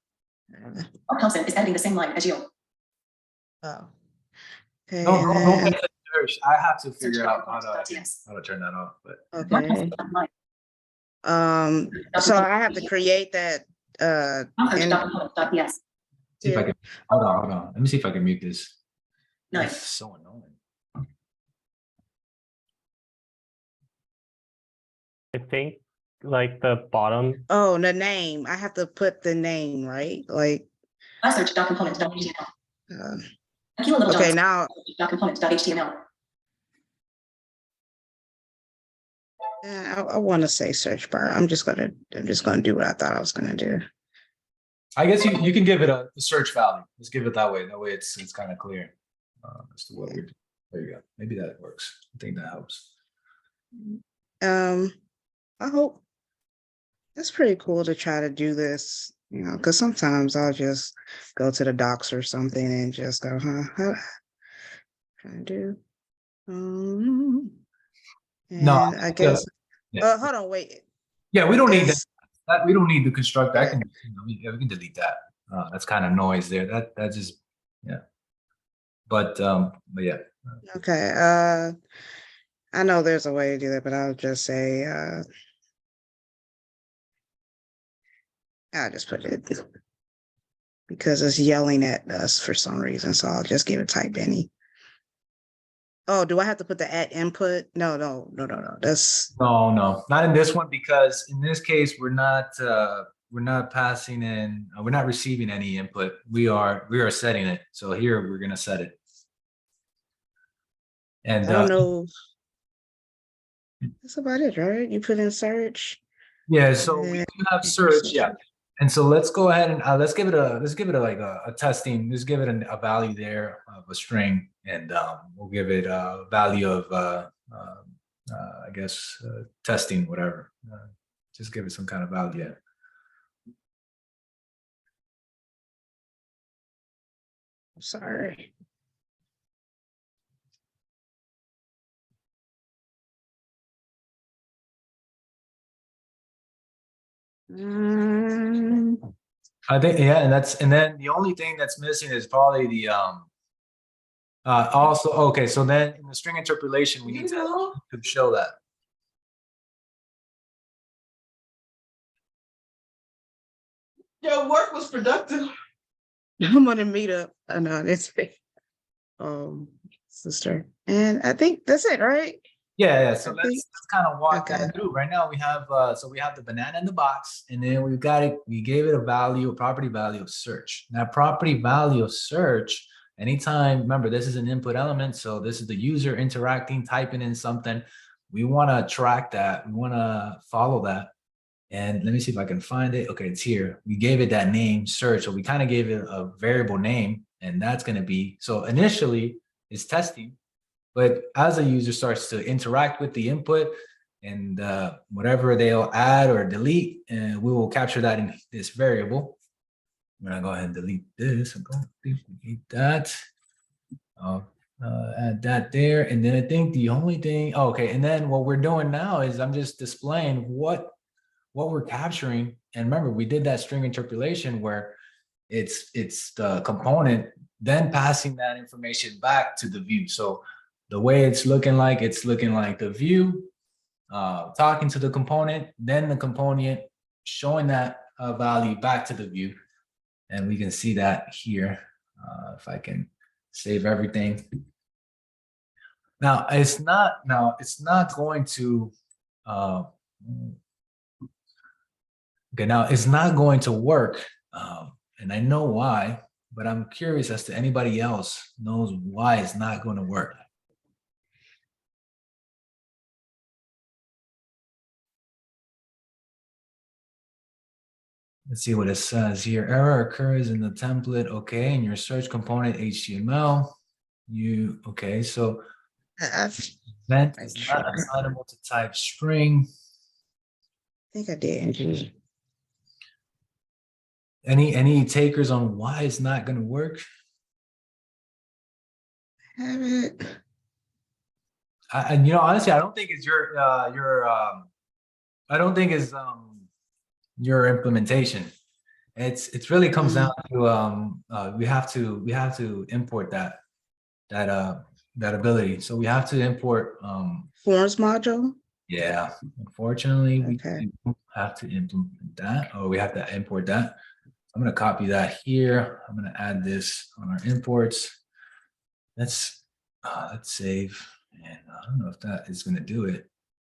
Mark Thompson is editing the same line as you. Oh. Okay. No, don't get to search. I have to figure out how to turn that off. But Okay. So I have to create that. Yes. See if I can. Hold on. Let me see if I can mute this. Nice. That's so annoying. I think like the bottom. Oh, the name. I have to put the name, right? Like. Search.component.html. Okay, now. Component.html. I want to say search bar. I'm just gonna do what I thought I was gonna do. I guess you can give it a search value. Let's give it that way. That way it's kind of clear as to what we're doing. There you go. Maybe that works. I think that helps. I hope it's pretty cool to try to do this, because sometimes I'll just go to the docs or something and just go, how trying to do. No, I guess. yeah. Hold on, wait. Yeah, we don't need that. We don't need to construct that. We can delete that. That's kind of noise there. That just But yeah. Okay. I know there's a way to do that, but I'll just say I'll just put it because it's yelling at us for some reason. So I'll just give it type any. Oh, do I have to put the at input? No. That's no, not in this one, because in this case we're not passing in, we're not receiving any input. We are setting it. So here we're gonna set it. And I don't know. That's about it, right? You put in search. Yeah, so we do have search, yeah. And so let's go ahead and let's give it like a testing. Let's give it a value there of a string, and we'll give it a value of I guess testing, whatever. Just give it some kind of value. Sorry. I think, yeah, and then the only thing that's missing is probably the also, okay, so then in the string interpolation we need to show that. Your work was productive. I'm on a meetup. I know it's sister. And I think that's it, right? Yeah. So I let's think- kind of walk okay. that through. Right now we have so we have the banana in the box, and then we've got it. We gave it a value, a property value of search. Now, property value of search. Anytime, remember, this is an input element, so this is the user interacting, typing in something. We want to track that. We want to follow that. And let me see if I can find it. Okay, it's here. We gave it that name, search. So we kind of gave it a variable name, and that's going to be, so initially it's testing, but as a user starts to interact with the input and whatever they'll add or delete, and we will capture that in this variable. I'm gonna go ahead and delete this. I'm going to delete that. I'll add that there. And then I think the only thing, okay, and then what we're doing now is I'm just displaying what we're capturing. And remember, we did that string interpolation where it's the component then passing that information back to the view. So the way it's looking like the view talking to the component, then the component showing that value back to the view. And we can see that here. If I can save everything. Now it's not going to okay, now it's not going to work. And I know why, but I'm curious as to anybody else knows why it's not going to work. Let's see what it says here. Error occurs in the template. Okay, in your search component HTML. Okay, so event is not assignable to type string. I think I did. Any takers on why it's not going to work? Have it. Honestly, I don't think it's I don't think it's your implementation. It really comes down to we have to import that ability. So we have to import Forms module. Yeah, unfortunately, Okay. we have to implement that, or we have to import that. I'm going to copy that here. I'm going to add this on our imports. Let's save, and I don't know if that is going to do it.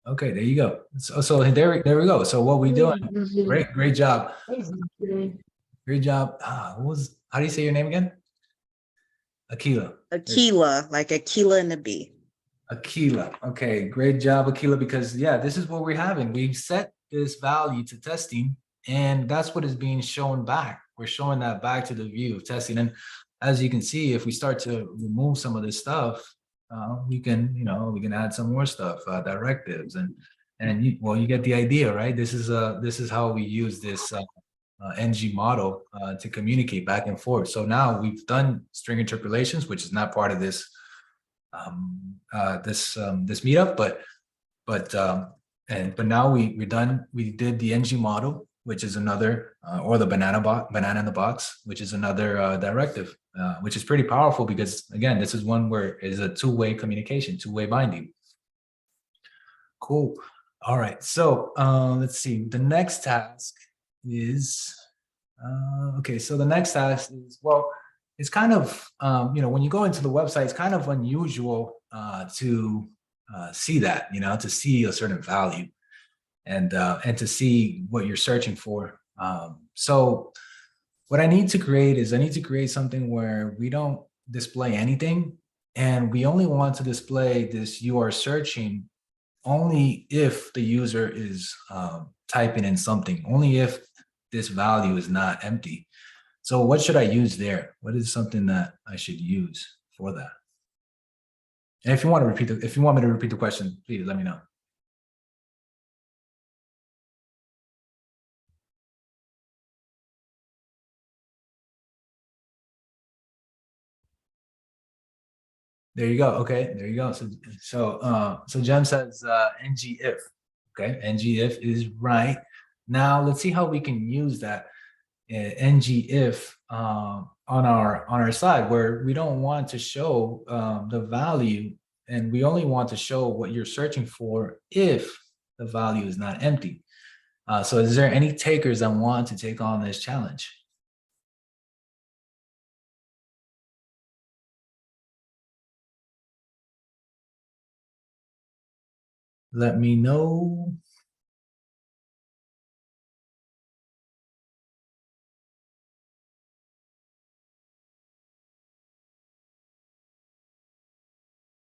Okay, there you go. So there we go. So what we doing? Great job. Great job. How do you say your name again? Aquila. Aquila, like Aquila and the bee. Aquila. Okay, great job, Aquila, because yeah, this is what we're having. We've set this value to testing, and that's what is being shown back. We're showing that back to the view of testing. And as you can see, if we start to remove some of this stuff, we can add some more stuff, directives, and you get the idea, right? This is how we use this NG model to communicate back and forth. So now we've done string interpolations, which is not part of this this meetup, but now we're done. We did the NG model, which is another, or the banana in the box, which is another directive, which is pretty powerful because again, this is one where it's a two-way communication, two-way binding. Cool. All right. So let's see. The next task is okay. So the next task is, well, it's kind of when you go into the website, it's kind of unusual to see that, to see a certain value and to see what you're searching for. So what I need to create is something where we don't display anything, and we only want to display this you are searching only if the user is typing in something, only if this value is not empty. So what should I use there? What is something that I should use for that? And if you want me to repeat the question, please let me know. There you go. Okay, there you go. So Jem says ng if. Okay, ng if is right. Now let's see how we can use that ng if on our side, where we don't want to show the value, and we only want to show what you're searching for if the value is not empty. So is there any takers that want to take on this challenge? Let me know.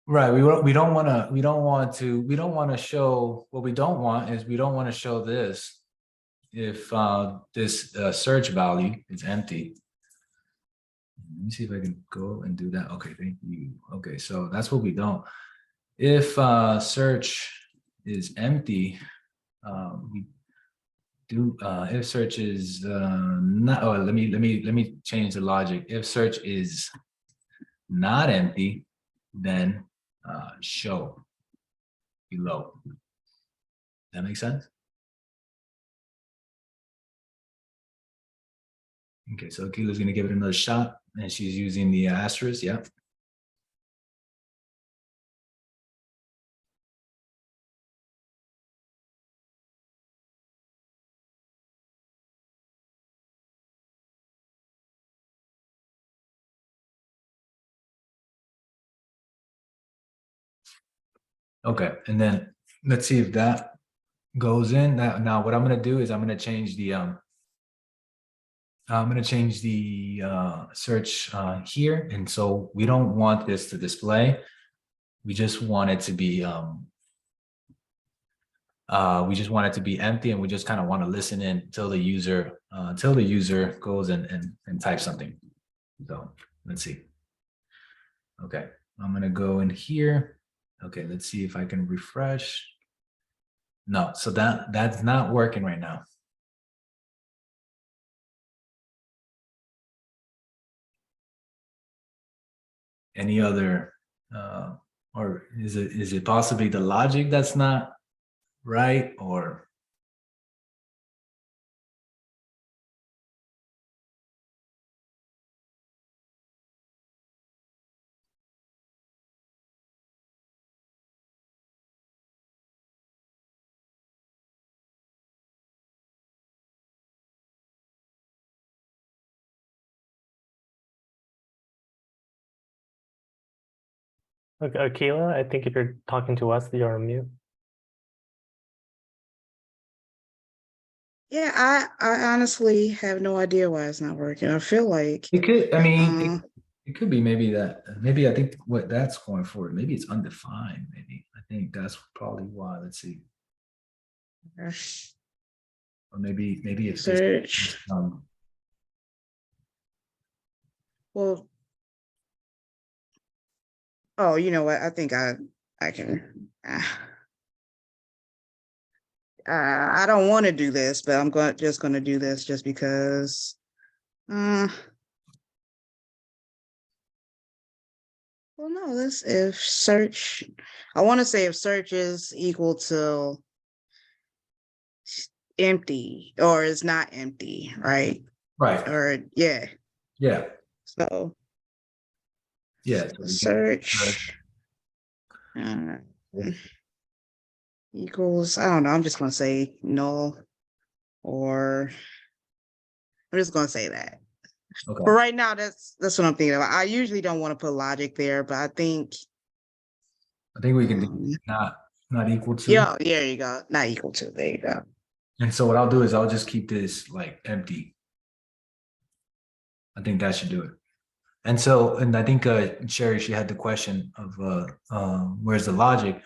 Right. We don't want to show, what we don't want is we don't want to show this if this search value is empty. Let me see if I can go and do that. Okay, thank you. Okay, so that's what we don't. If search is empty, we do if search is not, oh, let me change the logic. If search is not empty, then show below. That makes sense? Okay, so Akila's gonna give it another shot, and she's using the asterisk, yeah. Okay, and then let's see if that goes in. Now what I'm gonna do is I'm gonna change the search here, and so we don't want this to display. We just want it to be empty, and we just kind of want to listen in until the user goes and types something. So let's see. Okay, I'm gonna go in here. Okay, let's see if I can refresh. No, so that's not working right now. Any other, or is it possibly the logic that's not right, or? Okay, Akila, I think if you're talking to us, you're on mute. Yeah, I honestly have no idea why it's not working. I feel like It could, I mean, it could be maybe I think what that's going for, maybe it's undefined, maybe. I think that's probably why. Let's see. Or maybe it's search. Well, oh, you know what? I think I can. I don't want to do this, but I'm just going to do this just because. Well, no, this if search. I want to say if search is equal to empty or is not empty, right? Right. Or yeah. Yeah. So yeah. So search equals, I don't know, I'm just gonna say null, or I'm just gonna say that. Okay. But right now, that's what I'm thinking about. I usually don't want to put logic there, but I think we can do not equal to. Yeah, there you go. Not equal to. There you go. And so what I'll do is I'll just keep this like empty. I think that should do it. And so, and I think Sherry, she had the question of where's the logic?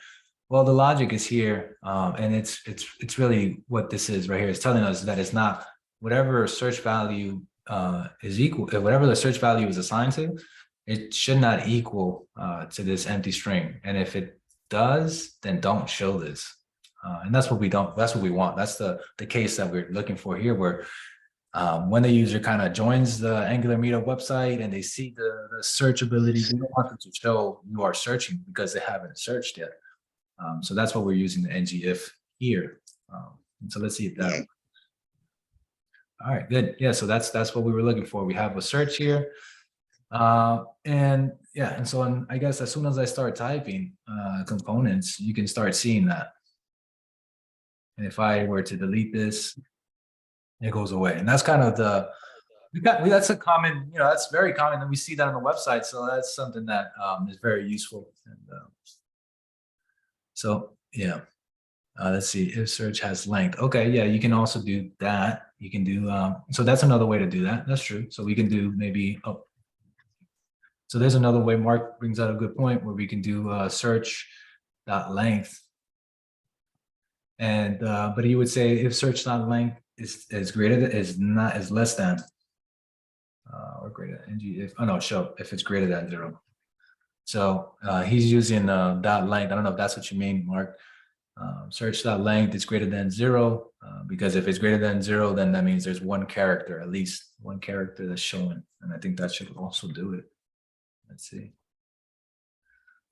Well, the logic is here, and it's really what this is right here. It's telling us that it's not whatever search value is equal, whatever the search value is assigned to, it should not equal to this empty string. And if it does, then don't show this. And that's what we don't. That's what we want. That's the case that we're looking for here, where when the user kind of joins the Angular Meetup website and they see the search ability, we don't want them to show you are searching because they haven't searched yet. So that's what we're using the ngIf here. So let's see if that. Yeah. All right, good. Yeah, so that's what we were looking for. We have a search here. And yeah, and so I guess as soon as I start typing components, you can start seeing that. And if I were to delete this, it goes away. And that's kind of that's a common, that's very common, and we see that on the website. So that's something that is very useful. And so yeah, let's see if search has length. Okay, yeah, you can also do that. You can do so that's another way to do that. That's true. So we can do maybe so there's another way. Mark brings out a good point where we can do search dot length. And but he would say if search dot length is greater than is less than or greater than ng if it's greater than 0. So he's using dot length. I don't know if that's what you mean, Mark. Search dot length is greater than 0 because if it's greater than 0, then that means there's one character, at least one character that's showing, and I think that should also do it. Let's see.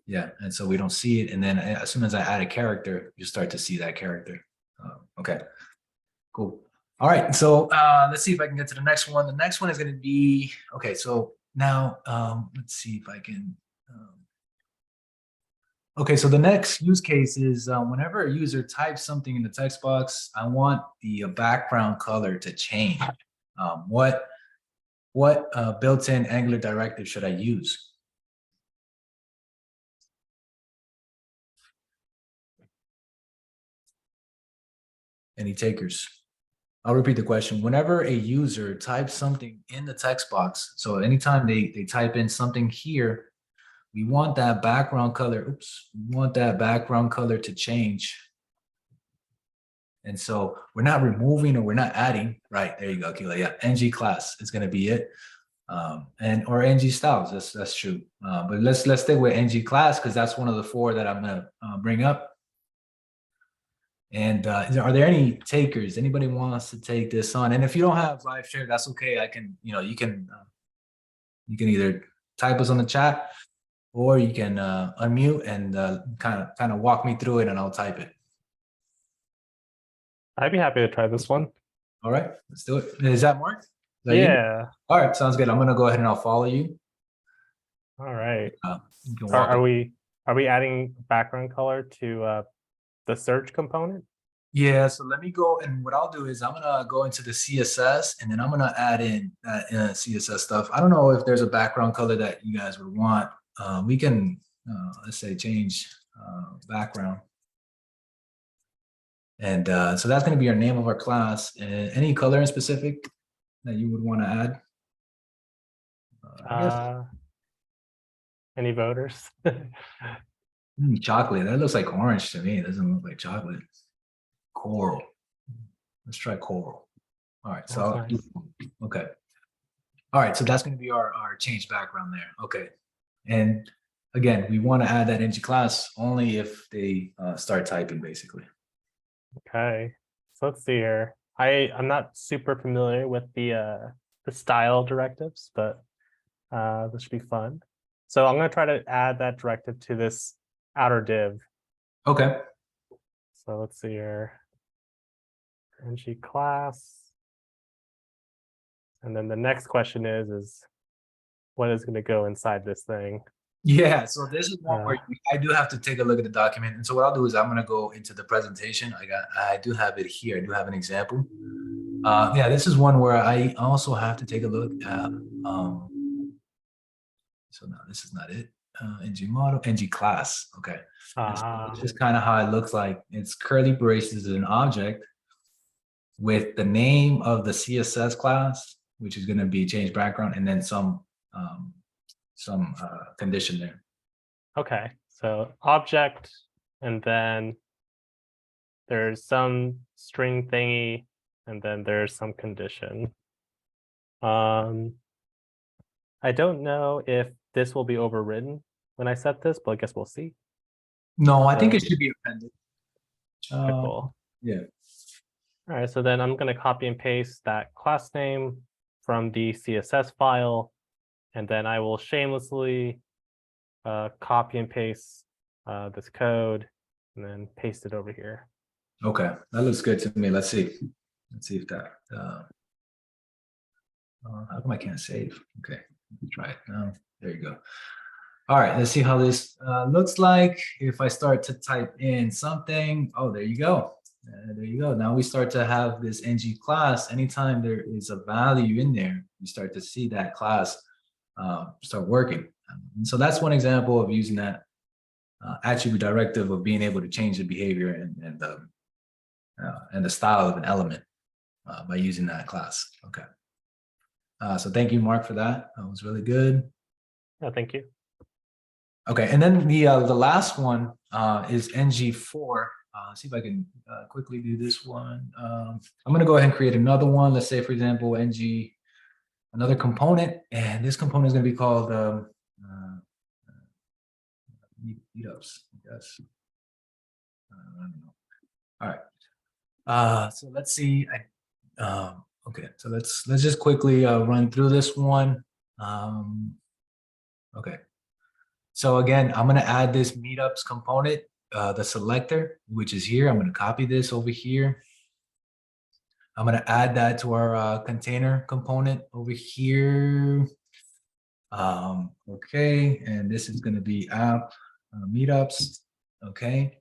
Yeah, and so we don't see it, and then as soon as I add a character, you start to see that character. Okay, cool. All right, so let's see if I can get to the next one. The next one is going to be, okay, so now let's see if I can. Okay, so the next use case is whenever a user types something in the text box, I want the background color to change. What built-in Angular directive should I use? Any takers? I'll repeat the question. Whenever a user types something in the text box, so anytime they type in something here, we want that background color, we want that background color to change. And so we're not removing or we're not adding, right? There you go, Kila. Yeah, ng class is going to be it. Or ng styles, that's true. But let's stick with ng class because that's one of the 4 that I'm going to bring up. And are there any takers? Anybody wants to take this on? And if you don't have LiveShare, that's okay. I can, you can either type us on the chat, or you can unmute and kind of walk me through it, and I'll type it. I'd be happy to try this one. All right, let's do it. Is that Mark? Is that Yeah. You? All right, sounds good. I'm gonna go ahead and I'll follow you. All right. You can Are we adding background color to the search component? Yeah, so let me go, and what I'll do is I'm gonna go into the CSS, and then I'm gonna add in CSS stuff. I don't know if there's a background color that you guys would want. We can let's say change background, and so that's going to be our name of our class. Any color in specific that you would want to add? Any voters? Chocolate. That looks like orange to me. It doesn't look like chocolate. Coral. Let's try coral. All right. So Nice. Okay. All right. So that's going to be our change background there. Okay. And again, we want to add that ng class only if they start typing, basically. Okay. So let's see here. I'm not super familiar with the style directives, but this should be fun. So I'm going to try to add that directive to this outer div. Okay. So let's see here. ng class. And then the next question is what is going to go inside this thing? Yeah, so this is one where I do have to take a look at the document. And so what I'll do is I'm going to go into the presentation. I do have it here. I do have an example. Yeah, this is one where I also have to take a look at. So now this is not it. ng model, ng class. Okay. So this is kind of how it looks like. It's curly braces as an object with the name of the CSS class, which is going to be change background, and then some condition there. Okay, so object, and then there's some string thingy, and then there's some condition. I don't know if this will be overridden when I set this, but I guess we'll see. No, I think it should be appended. Okay, cool. Yeah. All right, so then I'm going to copy and paste that class name from the CSS file, and then I will shamelessly copy and paste this code and then paste it over here. Okay, that looks good to me. Let's see. Let's see if that. How come I can't save? Okay, let's try it now. There you go. All right, let's see how this looks like. If I start to type in something, oh, there you go. There you go. Now we start to have this ng class. Anytime there is a value in there, you start to see that class start working. And so that's one example of using that attribute directive of being able to change the behavior and the style of an element by using that class. Okay. So thank you, Mark, for that. That was really good. Oh, thank you. Okay, and then the last one is ng4. See if I can quickly do this one. I'm going to go ahead and create another one. Let's say, for example, another component, and this component is going to be called meetups, I guess. I don't know. All right. So let's see. Okay, so let's just quickly run through this one. Okay. So again, I'm going to add this meetups component, the selector, which is here. I'm going to copy this over here. I'm going to add that to our container component over here. Okay, and this is going to be app meetups. Okay,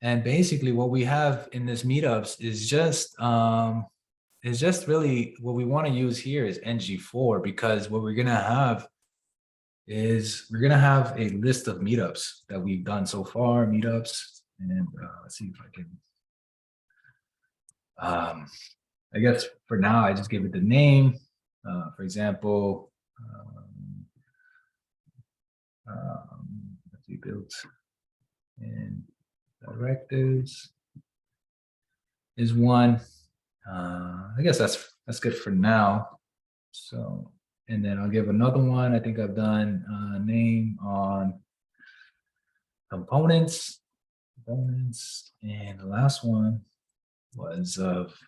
and basically what we have in this meetups is just really what we want to use here is ng4, because what we're going to have is we're going to have a list of meetups that we've done so far, meetups, and let's see if I can, I guess for now, I just give it the name. For example, let's see, built and directives is one. I guess that's good for now. So, and then I'll give another one. I think I've done name on components, and the last one was of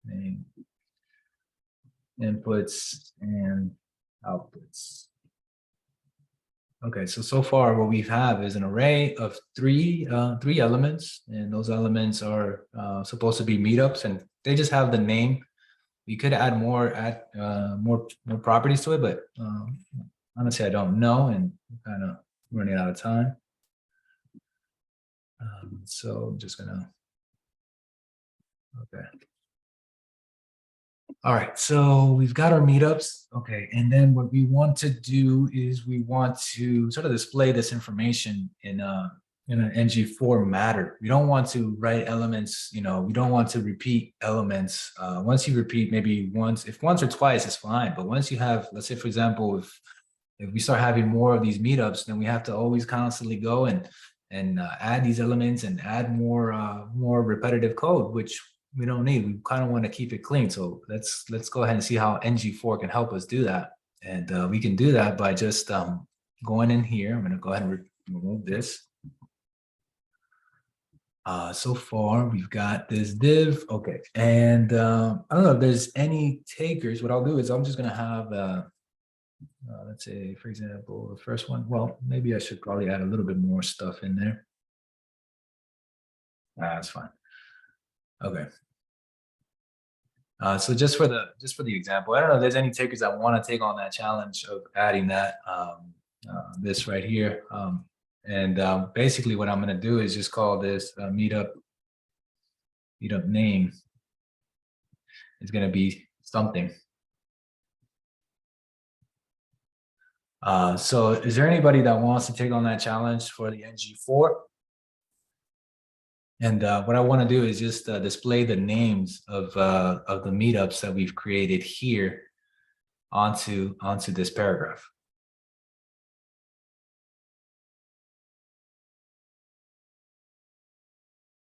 name inputs and outputs. Okay, so far what we have is an array of three elements, and those elements are supposed to be meetups, and they just have the name. We could add more properties to it, but honestly, I don't know, and I'm kind of running out of time. So I'm just gonna, okay. All right, so we've got our meetups. Okay, and then what we want to do is we want to sort of display this information in an ng4 matter. We don't want to write elements, we don't want to repeat elements. Once you repeat maybe once or twice is fine, but once you have, let's say for example, if we start having more of these meetups, then we have to always constantly go and add these elements and add more repetitive code, which we don't need. We kind of want to keep it clean. So let's go ahead and see how ng4 can help us do that. And we can do that by just going in here. I'm going to go ahead and remove this. So far we've got this div. Okay, and I don't know if there's any takers. What I'll do is I'm just going to have let's say, for example, the first one. Well, maybe I should probably add a little bit more stuff in there. That's fine. Okay. So just for the example, I don't know if there's any takers that want to take on that challenge of adding that this right here. And basically what I'm going to do is just call this meetup name. It's going to be something. So is there anybody that wants to take on that challenge for the ng4? And what I want to do is just display the names of the meetups that we've created here onto this paragraph.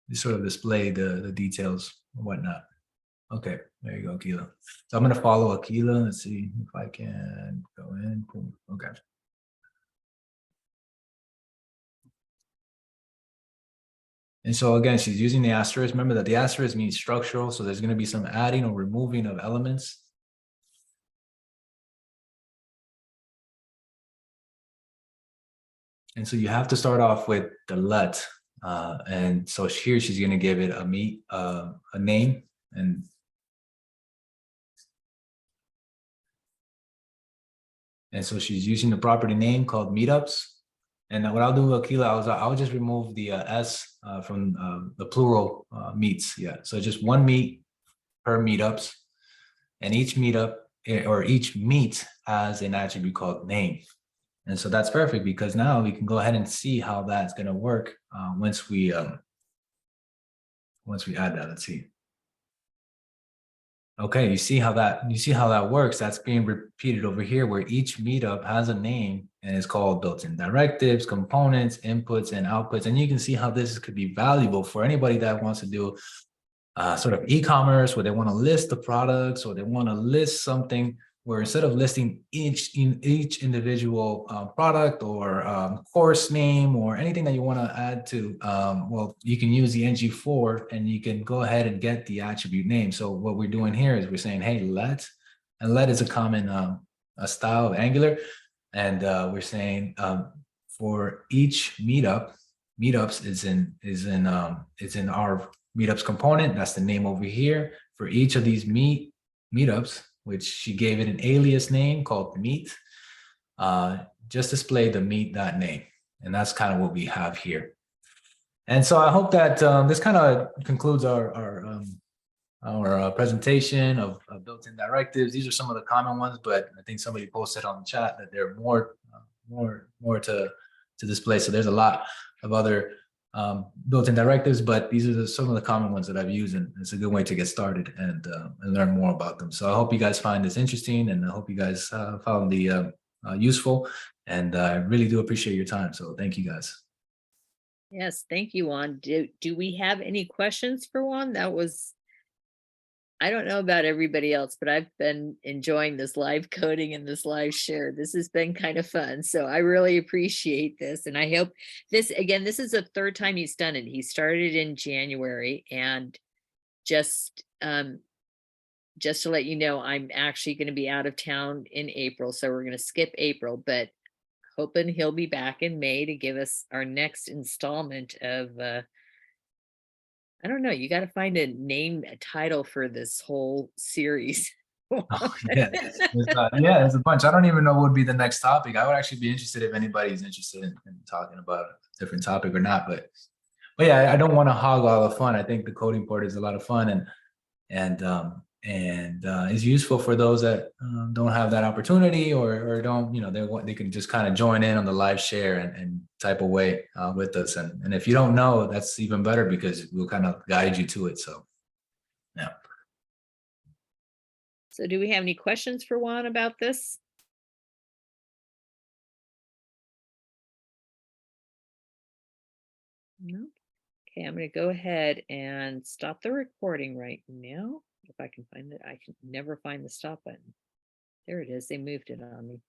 You sort of display the details and whatnot. Okay, there you go, Akila. So I'm going to follow Akila. Let's see if I can go in. Okay. And so again, she's using the asterisk. Remember that the asterisk means structural. So there's going to be some adding or removing of elements. And so you have to start off with the let. And so here she's going to give it a name. And so she's using the property name called meetups. And what I'll do, Akila, I'll just remove the S from the plural meets. Yeah, so just one meet per meetups, and each meetup or each meet has an attribute called name. And so that's perfect because now we can go ahead and see how that's going to work once we add that. Let's see. Okay, you see how that works. That's being repeated over here where each meetup has a name and it's called built-in directives, components, inputs, and outputs. And you can see how this could be valuable for anybody that wants to do sort of e-commerce where they want to list the products or they want to list something where instead of listing each individual product or course name or anything that you want to add to, well, you can use the ng4 and you can go ahead and get the attribute name. So what we're doing here is we're saying, hey, let is a common a style of Angular. And we're saying for each meetups is in our meetups component. That's the name over here. For each of these meetups, which she gave it an alias name called meet, just display the meet.name. And that's kind of what we have here. And so I hope that this kind of concludes our presentation of built-in directives. These are some of the common ones, but I think somebody posted on the chat that there are more to display. So there's a lot of other built-in directives, but these are some of the common ones that I've used, and it's a good way to get started and learn more about them. So I hope you guys find this interesting, and I hope you guys found the useful, and I really do appreciate your time. So thank you guys. Yes, thank you, Juan. Do we have any questions for Juan? That was, I don't know about everybody else, but I've been enjoying this live coding and this live share. This has been kind of fun. So I really appreciate this. And I hope this, again, this is the third time he's done it. He started in January, and just to let you know, I'm actually going to be out of town in April. So we're going to skip April, but hoping he'll be back in May to give us our next installment of, I don't know, you got to find a name, a title for this whole series. Yeah, there's a bunch. I don't even know what would be the next topic. I would actually be interested if anybody's interested in talking about a different topic or not. But yeah, I don't want to hog all the fun. I think the coding part is a lot of fun and is useful for those that don't have that opportunity or don't, they can just kind of join in on the live share and type away with us. And if you don't know, that's even better because we'll kind of guide you to it. So, yeah. So do we have any questions for Juan about this? No. Okay, I'm going to go ahead and stop the recording right now. If I can find it, I can never find the stop button. There it is. They moved it on me.